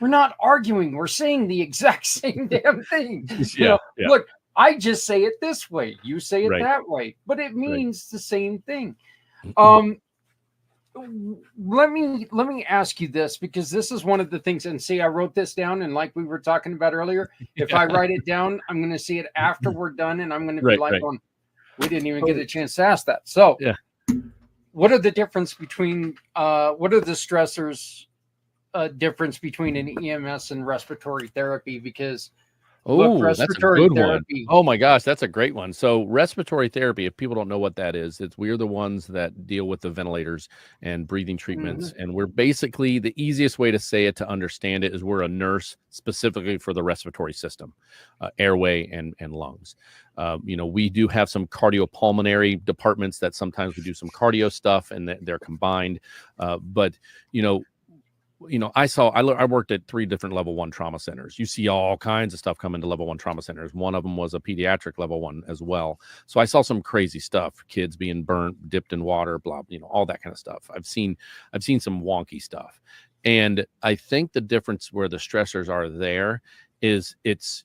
we're not arguing, we're saying the exact same damn thing. Look, I just say it this way, you say it that way, but it means the same thing. Let me ask you this, because this is one of the things, and see, I wrote this down, and like we were talking about earlier, if I write it down, I'm going to see it after we're done, and I'm going to be like, going, we didn't even get a chance to ask that. So what are the difference between what are the stressors difference between an EMS and respiratory therapy? Because that's a good therapy. One. Oh my gosh, that's a great one. So respiratory therapy, if people don't know what that is, we're the ones that deal with the ventilators and breathing treatments. And we're basically, the easiest way to say it, to understand it, is we're a nurse specifically for the respiratory system, airway and lungs. We do have some cardiopulmonary departments that sometimes we do some cardio stuff, and they're combined. But I worked at 3 different level 1 trauma centers. You see all kinds of stuff come into level 1 trauma centers. One of them was a pediatric level 1 as well. So I saw some crazy stuff, kids being burnt, dipped in water, blah, all that kind of stuff. I've seen some wonky stuff. And I think the difference where the stressors are there is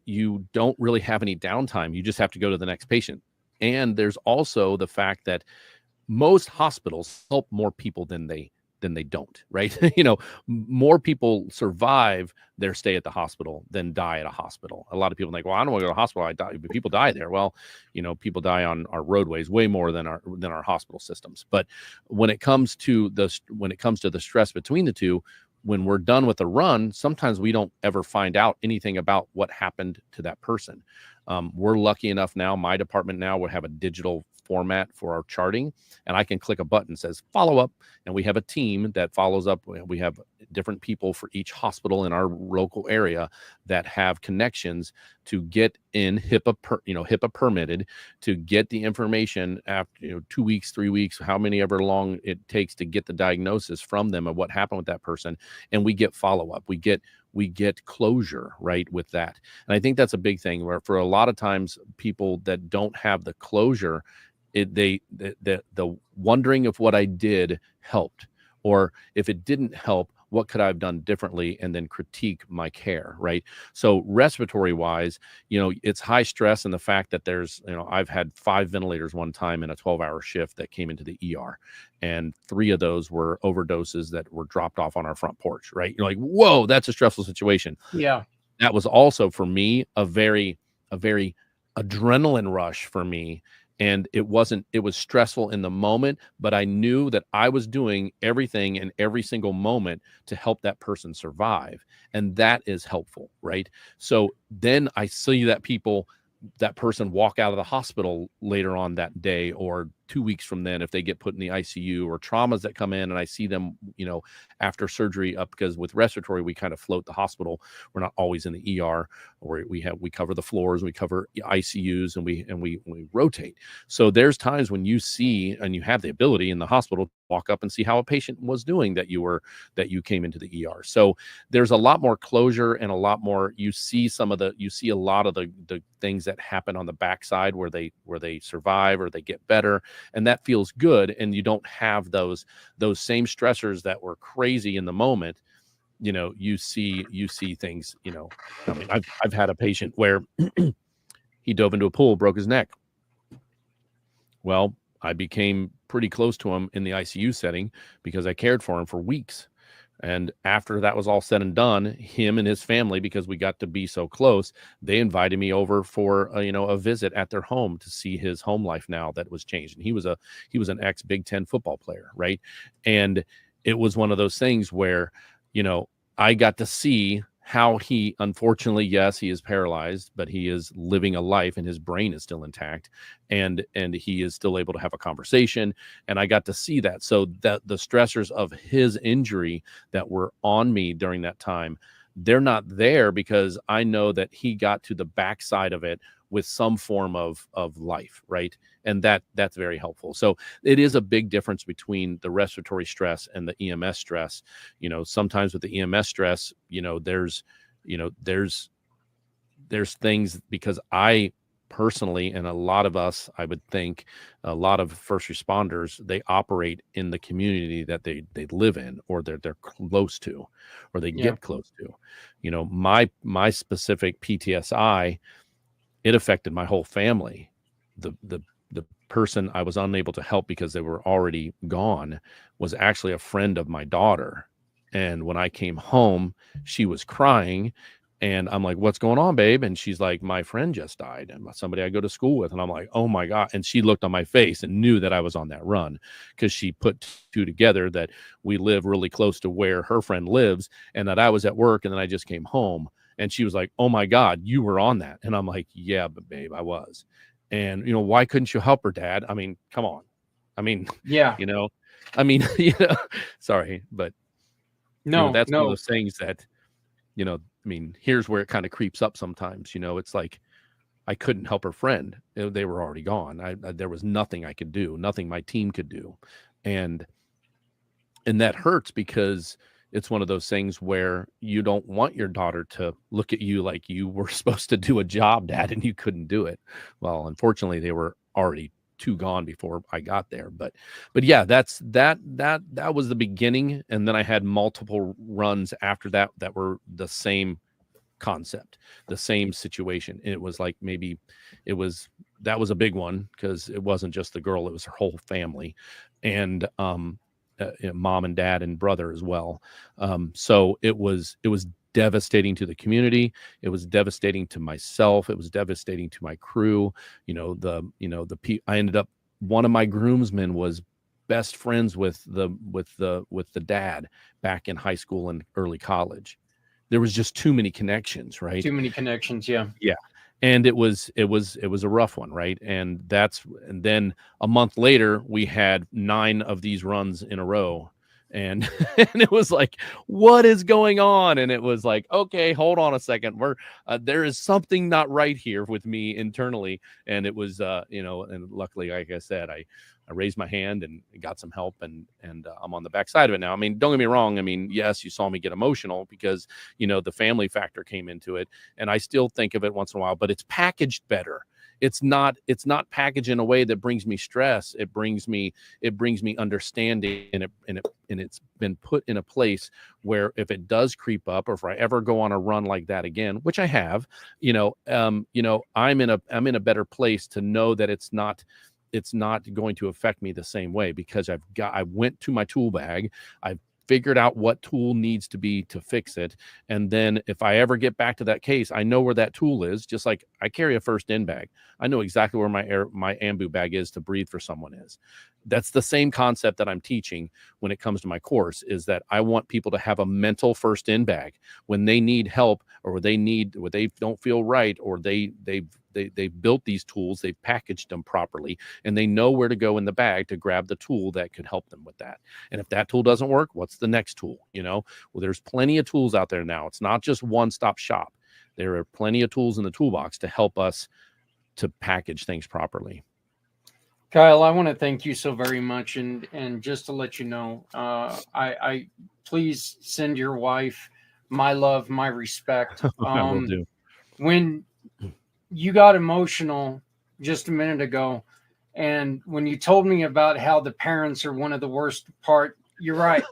you don't really have any downtime. You just have to go to the next patient. And there's also the fact that most hospitals help more people than they don't, right? More people survive their stay at the hospital than die at a hospital. A lot of people think, well, I don't want to go to the hospital. People die there. Well, people die on our roadways way more than our hospital systems. But when it comes to the stress between the two, when we're done with the run, sometimes we don't ever find out anything about what happened to that person. We're lucky enough now, my department now will have a digital format for our charting, and I can click a button that says follow up, and we have a team that follows up. We have different people for each hospital in our local area that have connections to get in HIPAA permitted, to get the information after 2 weeks, 3 weeks, ever long it takes to get the diagnosis from them of what happened with that person, and we get follow up. We get closure, right, with that. And I think that's a big thing, where for a lot of times people that don't have the closure, the wondering if what I did helped, or if it didn't help, what could I have done differently, and then critique my care, right? So respiratory wise, it's high stress, and the fact that there's, I've had 5 ventilators one time in a 12-hour shift that came into the ER, and 3 of those were overdoses that were dropped off on our front porch, right? You're like, whoa, that's a stressful situation. Yeah. That was also for me a very adrenaline rush for me. And it was stressful in the moment, but I knew that I was doing everything in every single moment to help that person survive. And that is helpful, right? So then I see that person walk out of the hospital later on that day, or 2 weeks from then if they get put in the ICU, or traumas that come in and I see them, after surgery up, because with respiratory, we kind of float the hospital. We're not always in the ER, or we cover the floors, we cover ICUs, and we rotate. So there's times when you see, and you have the ability in the hospital to walk up and see how a patient was doing that you came into the ER. So there's a lot more closure, and a lot more, you see a lot of the things that happen on the backside where they survive or they get better, and that feels good. And you don't have those same stressors that were crazy in the moment. You see things, I mean, I've had a patient where he dove into a pool, broke his neck. Well, I became pretty close to him in the ICU setting because I cared for him for weeks. And after that was all said and done, him and his family, because we got to be so close, they invited me over for a visit at their home to see his home life now that was changed. And he was an ex Big Ten football player, right? And it was one of those things where, I got to see how he, unfortunately, yes, he is paralyzed, but he is living a life and his brain is still intact, and he is still able to have a conversation. And I got to see that. So that the stressors of his injury that were on me during that time, they're not there, because I know that he got to the backside of it with some form of life, right? And that's very helpful. So it is a big difference between the respiratory stress and the EMS stress. Sometimes with the EMS stress, there's things, because I personally, and a lot of us, I would think, a lot of first responders, they operate in the community that they live in, or they're close to, or they get close to. My specific PTSI, it affected my whole family. The person I was unable to help because they were already gone was actually a friend of my daughter. And when I came home, she was crying, and I'm like, "What's going on, babe?" And she's like, "My friend just died, and somebody I go to school with." And I'm like, "Oh my God." And she looked on my face and knew that I was on that run, because she put two together, that we live really close to where her friend lives, and that I was at work and then I just came home. And she was like, "Oh my God, you were on that." And I'm like, "Yeah, but babe, I was." And, why couldn't you help her, Dad? I mean, come on. I mean, Yeah. Sorry, but No, that's one of no. those things that, here's where it kind of creeps up sometimes. It's like, I couldn't help her friend. They were already gone. There was nothing I could do, nothing my team could do. And that hurts, because it's one of those things where you don't want your daughter to look at you like you were supposed to do a job, Dad, and you couldn't do it. Well, unfortunately, they were already too gone before I got there. But yeah, that was the beginning. And then I had multiple runs after that were the same concept, the same situation. And it was like, that was a big one, because it wasn't just the girl, it was her whole family. And mom and dad and brother as well. So it was devastating to the community. It was devastating to myself. It was devastating to my crew. I ended up, one of my groomsmen was best friends with the dad back in high school and early college. There was just too many connections, right? Too many connections. Yeah. Yeah. And it was a rough one, right? And then a month later, we had 9 of these runs in a row, and and it was like, what is going on? And it was like, okay, hold on a second, there is something not right here with me internally. And it was and luckily, like I said, I raised my hand and got some help, and I'm on the backside of it now. I mean, don't get me wrong. I mean, yes, you saw me get emotional because, the family factor came into it, and I still think of it once in a while, but it's packaged better. It's not packaged in a way that brings me stress. It brings me understanding, and it's been put in a place where if it does creep up, or if I ever go on a run like that again, which I have, I'm in a better place to know that it's not going to affect me the same way, because I went to my tool bag. I've figured out what tool needs to be to fix it. And then if I ever get back to that case, I know where that tool is. Just like I carry a first in bag. I know exactly where my ambu bag is to breathe for someone is. That's the same concept that I'm teaching when it comes to my course, is that I want people to have a mental first in bag when they need help, or they don't feel right, or they've they built these tools, they've packaged them properly, and they know where to go in the bag to grab the tool that could help them with that. And if that tool doesn't work, what's the next tool? Well, there's plenty of tools out there now. It's not just one-stop shop. There are plenty of tools in the toolbox to help us to package things properly. Kyle, I want to thank you so very much, and just to let you know, I please send your wife my love, my respect. I will do. When you got emotional just a minute ago, and when you told me about how the parents are one of the worst part, you're right.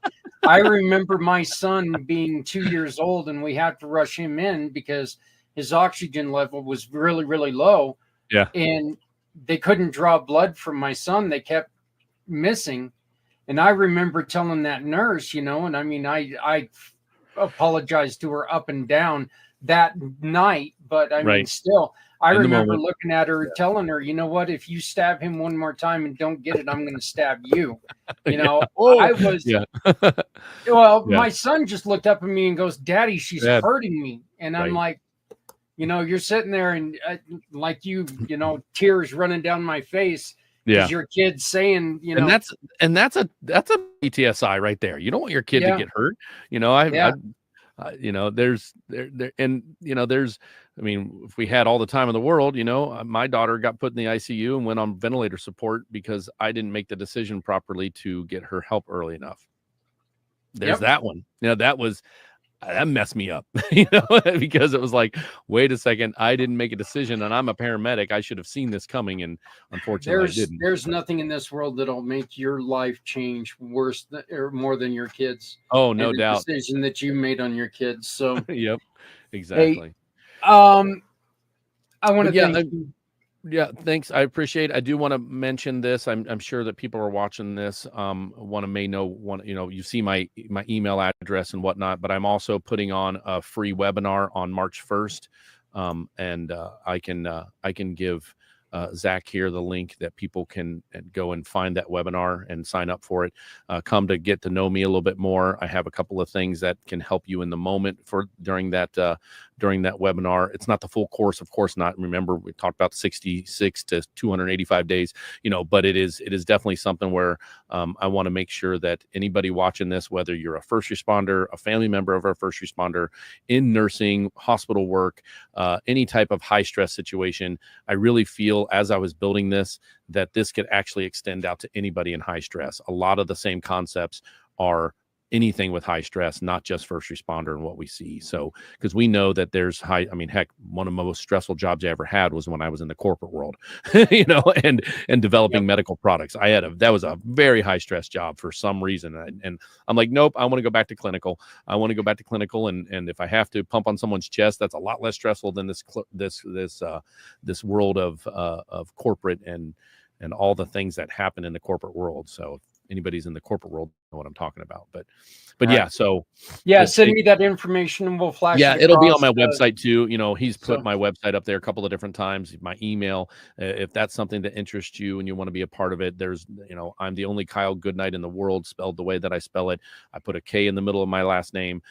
I remember my son being 2 years old, and we had to rush him in because his oxygen level was really, really low. Yeah. And they couldn't draw blood from my son. They kept missing. And I remember telling that nurse, and I mean, I apologized to her up and down that night, but I mean, still, I remember looking at her, telling her, you know what, if you stab him one more time and don't get it, I'm going to stab you. I was, my son just looked up at me and goes, Daddy, she's hurting me. And I'm like, you're sitting there and like tears running down my face. Yeah, your kid's saying, and that's a PTSI right there. You don't want your kid to get hurt. I mean, if we had all the time in the world, my daughter got put in the ICU and went on ventilator support because I didn't make the decision properly to get her help early enough. There's that one. That messed me up, because it was like, wait a second, I didn't make a decision, and I'm a paramedic. I should have seen this coming, and unfortunately, I didn't. There's nothing in this world that'll make your life change worse or more than your kids. Oh, no doubt. Decision that you made on your kids. So, yep, exactly. Hey, I want to thank you. Yeah, thanks. I appreciate it. I do want to mention this. I'm sure that people are watching this. You see my email address and whatnot, but I'm also putting on a free webinar on March 1st. I can give Zach here the link that people can go and find that webinar and sign up for it. Come to get to know me a little bit more. I have a couple of things that can help you in the moment during that webinar. It's not the full course, of course not. Remember, we talked about 66 to 285 days, but it is definitely something where I want to make sure that anybody watching this, whether you're a first responder, a family member of a first responder, in nursing, hospital work, any type of high stress situation, I really feel as I was building this, that this could actually extend out to anybody in high stress. A lot of the same concepts are anything with high stress, not just first responder and what we see. So, because we know that there's heck, one of the most stressful jobs I ever had was when I was in the corporate world, and developing medical products. That was a very high stress job for some reason. And I'm like, nope, I want to go back to clinical. And if I have to pump on someone's chest, that's a lot less stressful than this world of corporate and all the things that happen in the corporate world. So if anybody's in the corporate world know what I'm talking about, but yeah, so send me that information and we'll flash it. It'll be on my website too. He's put my website up there a couple of different times, my email, if that's something that interests you and you want to be a part of it. There's, I'm the only Kyle Goodknight in the world spelled the way that I spell it. I put a K in the middle of my last name,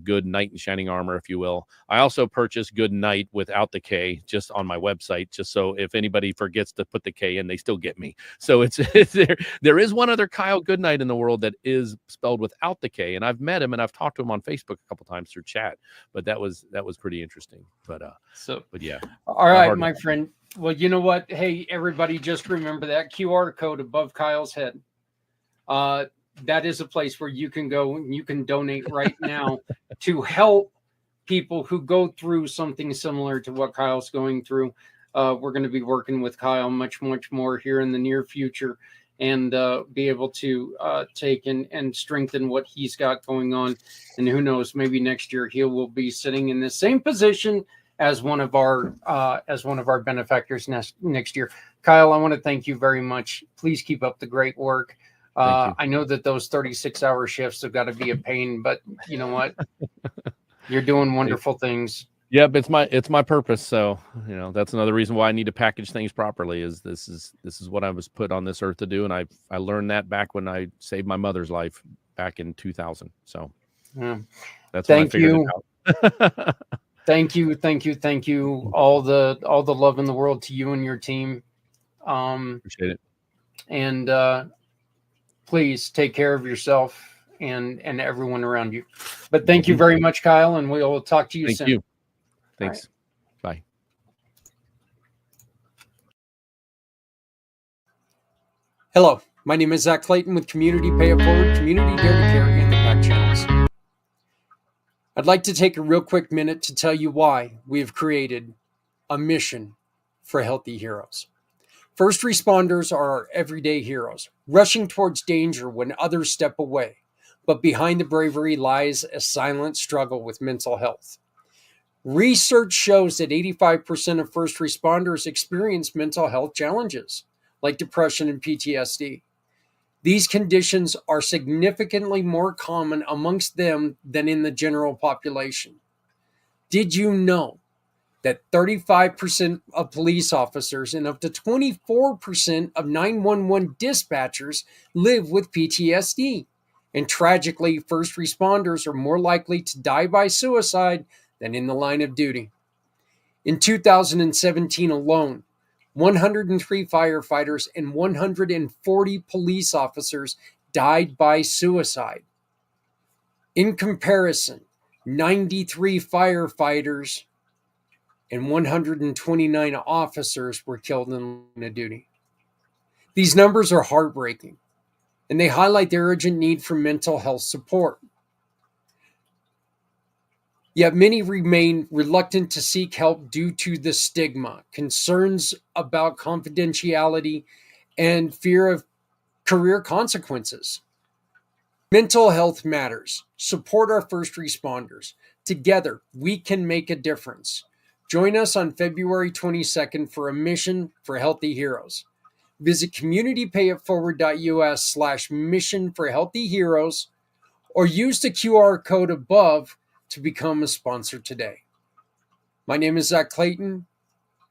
good knight in shining armor, if you will. I also purchased Goodknight without the K just on my website, just so if anybody forgets to put the K in, they still get me. So it's there is one other Kyle Goodknight in the world that is spelled without the K, and I've met him and I've talked to him on Facebook a couple times through chat, but that was pretty interesting. But yeah. All right, my friend. Well, you know what? Hey, everybody, just remember that QR code above Kyle's head. That is a place where you can go and you can donate right now to help people who go through something similar to what Kyle's going through. We're going to be working with Kyle much, much more here in the near future, and be able to take and strengthen what he's got going on. And who knows, maybe next year he will be sitting in the same position as one of our benefactors next year. Kyle, I want to thank you very much. Please keep up the great work. I know that those 36-hour shifts have got to be a pain, but you know what? You're doing wonderful things. Yep, it's my purpose. So, that's another reason why I need to package things properly. Is this is what I was put on this earth to do, and I learned that back when I saved my mother's life back in 2000. So, that's when I figured it out. Thank you, thank you, thank you. All the love in the world to you and your team. Appreciate it. And please take care of yourself and everyone around you. But thank you very much, Kyle, and we'll talk to you Thank soon. you. Thanks. Bye. Hello, my name is Zach Clayton with Community Pay It Forward, Community Dare to Care, and the Pack Channels. I'd like to take a real quick minute to tell you why we have created a mission for healthy heroes. First responders are our everyday heroes, rushing towards danger when others step away. But behind the bravery lies a silent struggle with mental health. Research shows that 85% of first responders experience mental health challenges, like depression and PTSD. These conditions are significantly more common amongst them than in the general population. Did you know that 35% of police officers and up to 24% of 911 dispatchers live with PTSD? And tragically, first responders are more likely to die by suicide than in the line of duty. In 2017 alone, 103 firefighters and 140 police officers died by suicide. In comparison, 93 firefighters and 129 officers were killed in the line of duty. These numbers are heartbreaking, and they highlight the urgent need for mental health support. Yet many remain reluctant to seek help due to the stigma, concerns about confidentiality, and fear of career consequences. Mental health matters. Support our first responders. Together, we can make a difference. Join us on February 22nd for a mission for healthy heroes. Visit communitypayitforward.us/mission for healthy heroes or use the QR code above to become a sponsor today. My name is Zach Clayton,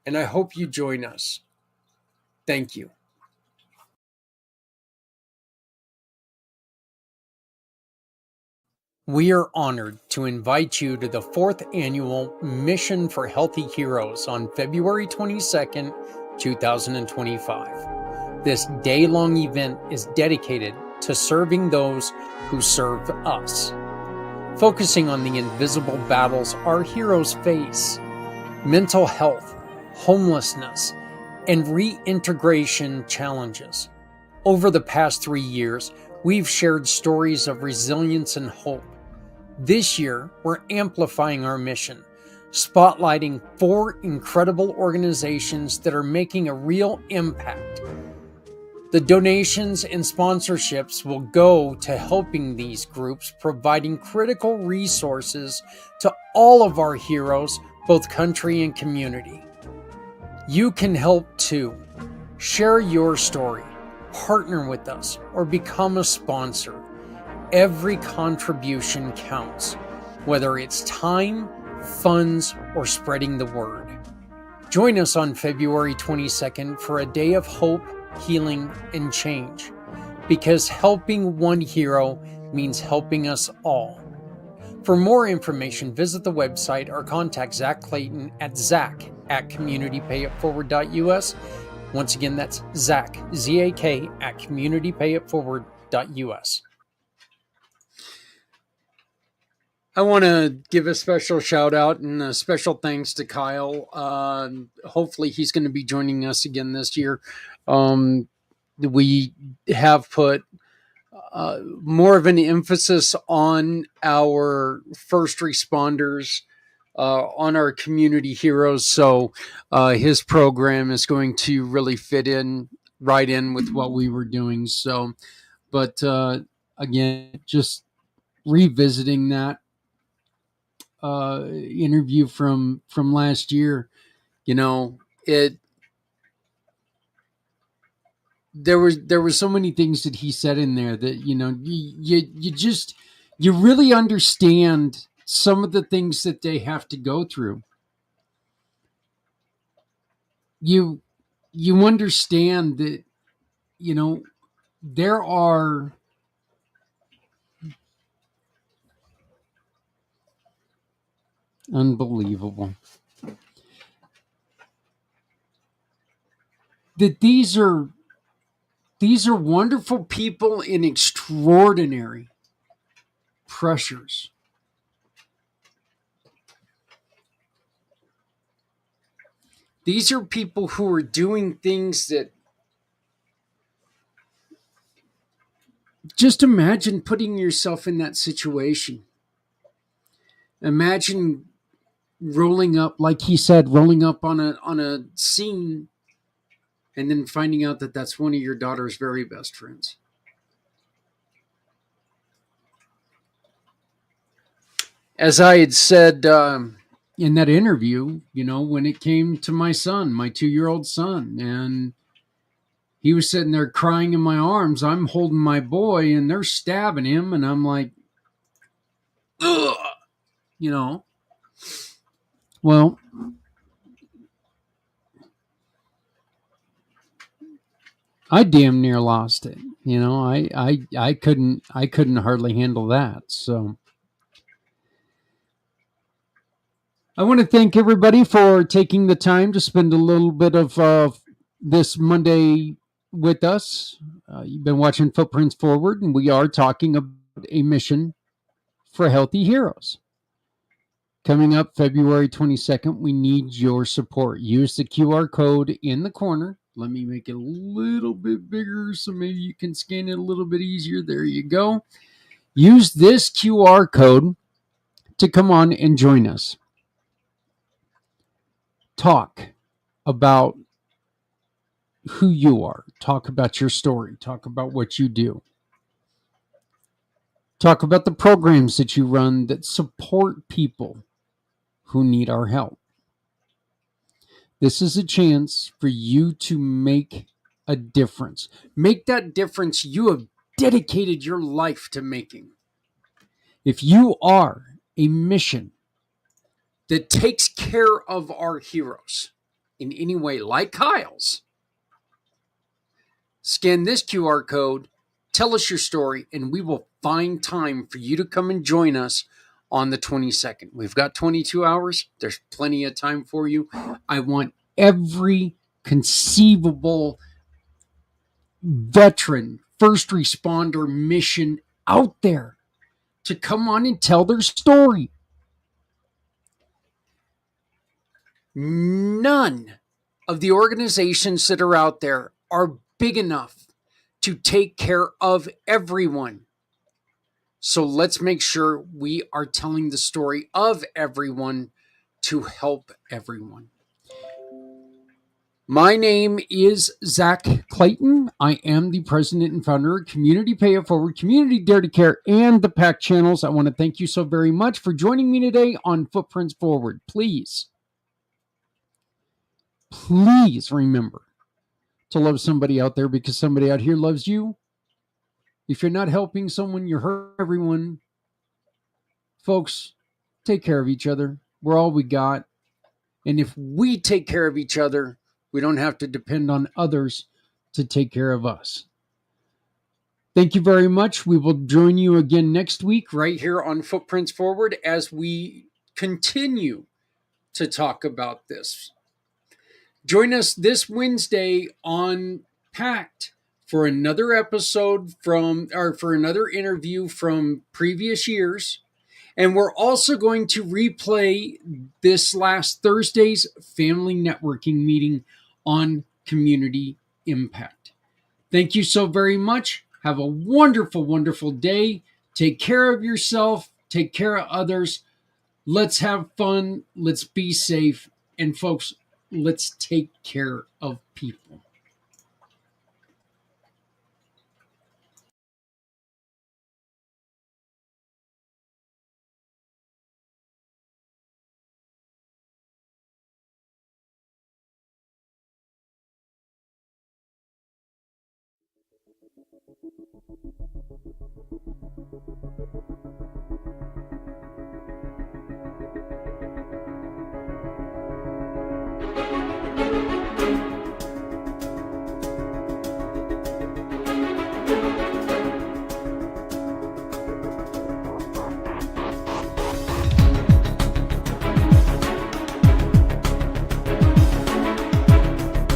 and I hope you join us. Thank you. We are honored to invite you to the 4th annual Mission for Healthy Heroes on February 22nd, 2025. This day-long event is dedicated to serving those who serve us, focusing on the invisible battles our heroes face: mental health, homelessness, and reintegration challenges. Over the past 3 years, we've shared stories of resilience and hope. This year, we're amplifying our mission, spotlighting 4 incredible organizations that are making a real impact. The donations and sponsorships will go to helping these groups, providing critical resources to all of our heroes, both country and community. You can help too. Share your story, partner with us, or become a sponsor. Every contribution counts, whether it's time, funds, or spreading the word. Join us on February 22nd for a day of hope, healing, and change, because helping one hero means helping us all. For more information, visit the website or contact Zach Clayton at zach@communitypayitforward.us. Once again, that's Zach, Z-A-K, at communitypayitforward.us. I want to give a special shout out and a special thanks to Kyle. Hopefully, he's going to be joining us again this year. We have put more of an emphasis on our first responders, on our community heroes. So his program is going to really fit in right in with what we were doing. So, but again, just revisiting that interview from last year, you know, there were so many things that he said in there that, you know, you really understand some of the things that they have to go through. You understand that, you know, there are Unbelievable. That these are wonderful people in extraordinary pressures. These are people who are doing things that, just imagine putting yourself in that situation. Imagine rolling up, like he said, rolling up on a scene and then finding out that that's one of your daughter's very best friends. As I had said in that interview, when it came to my son, my 2-year-old son, and he was sitting there crying in my arms, I'm holding my boy and they're stabbing him, and I'm like, ugh, well, I damn near lost it. I couldn't hardly handle that. So I want to thank everybody for taking the time to spend a little bit of this Monday with us. You've been watching Footprints Forward, and we are talking about a mission for healthy heroes. Coming up February 22nd, we need your support. Use the QR code in the corner. Let me make it a little bit bigger so maybe you can scan it a little bit easier. There you go. Use this QR code to come on and join us. Talk about who you are. Talk about your story. Talk about what you do. Talk about the programs that you run that support people who need our help. This is a chance for you to make a difference. Make that difference you have dedicated your life to making. If you are a mission that takes care of our heroes in any way, like Kyle's, scan this QR code, tell us your story, and we will find time for you to come and join us on the 22nd. We've got 22 hours. There's plenty of time for you. I want every conceivable veteran, first responder mission out there to come on and tell their story. None of the organizations that are out there are big enough to take care of everyone. So let's make sure we are telling the story of everyone to help everyone. My name is Zach Clayton. I am the president and founder of Community Pay It Forward, Community Dare to Care, and the PAC channels. I want to thank you so very much for joining me today on Footprints Forward. Please remember to love somebody out there, because somebody out here loves you. If you're not helping someone, you're hurting everyone. Folks, take care of each other. We're all we got. And if we take care of each other, we don't have to depend on others to take care of us. Thank you very much. We will join you again next week right here on Footprints Forward as we continue to talk about this. Join us this Wednesday on Pact for another episode for another interview from previous years. And we're also going to replay this last Thursday's family networking meeting on community impact. Thank you so very much. Have a wonderful, wonderful day. Take care of yourself. Take care of others. Let's have fun. Let's be safe. And folks, let's take care of people.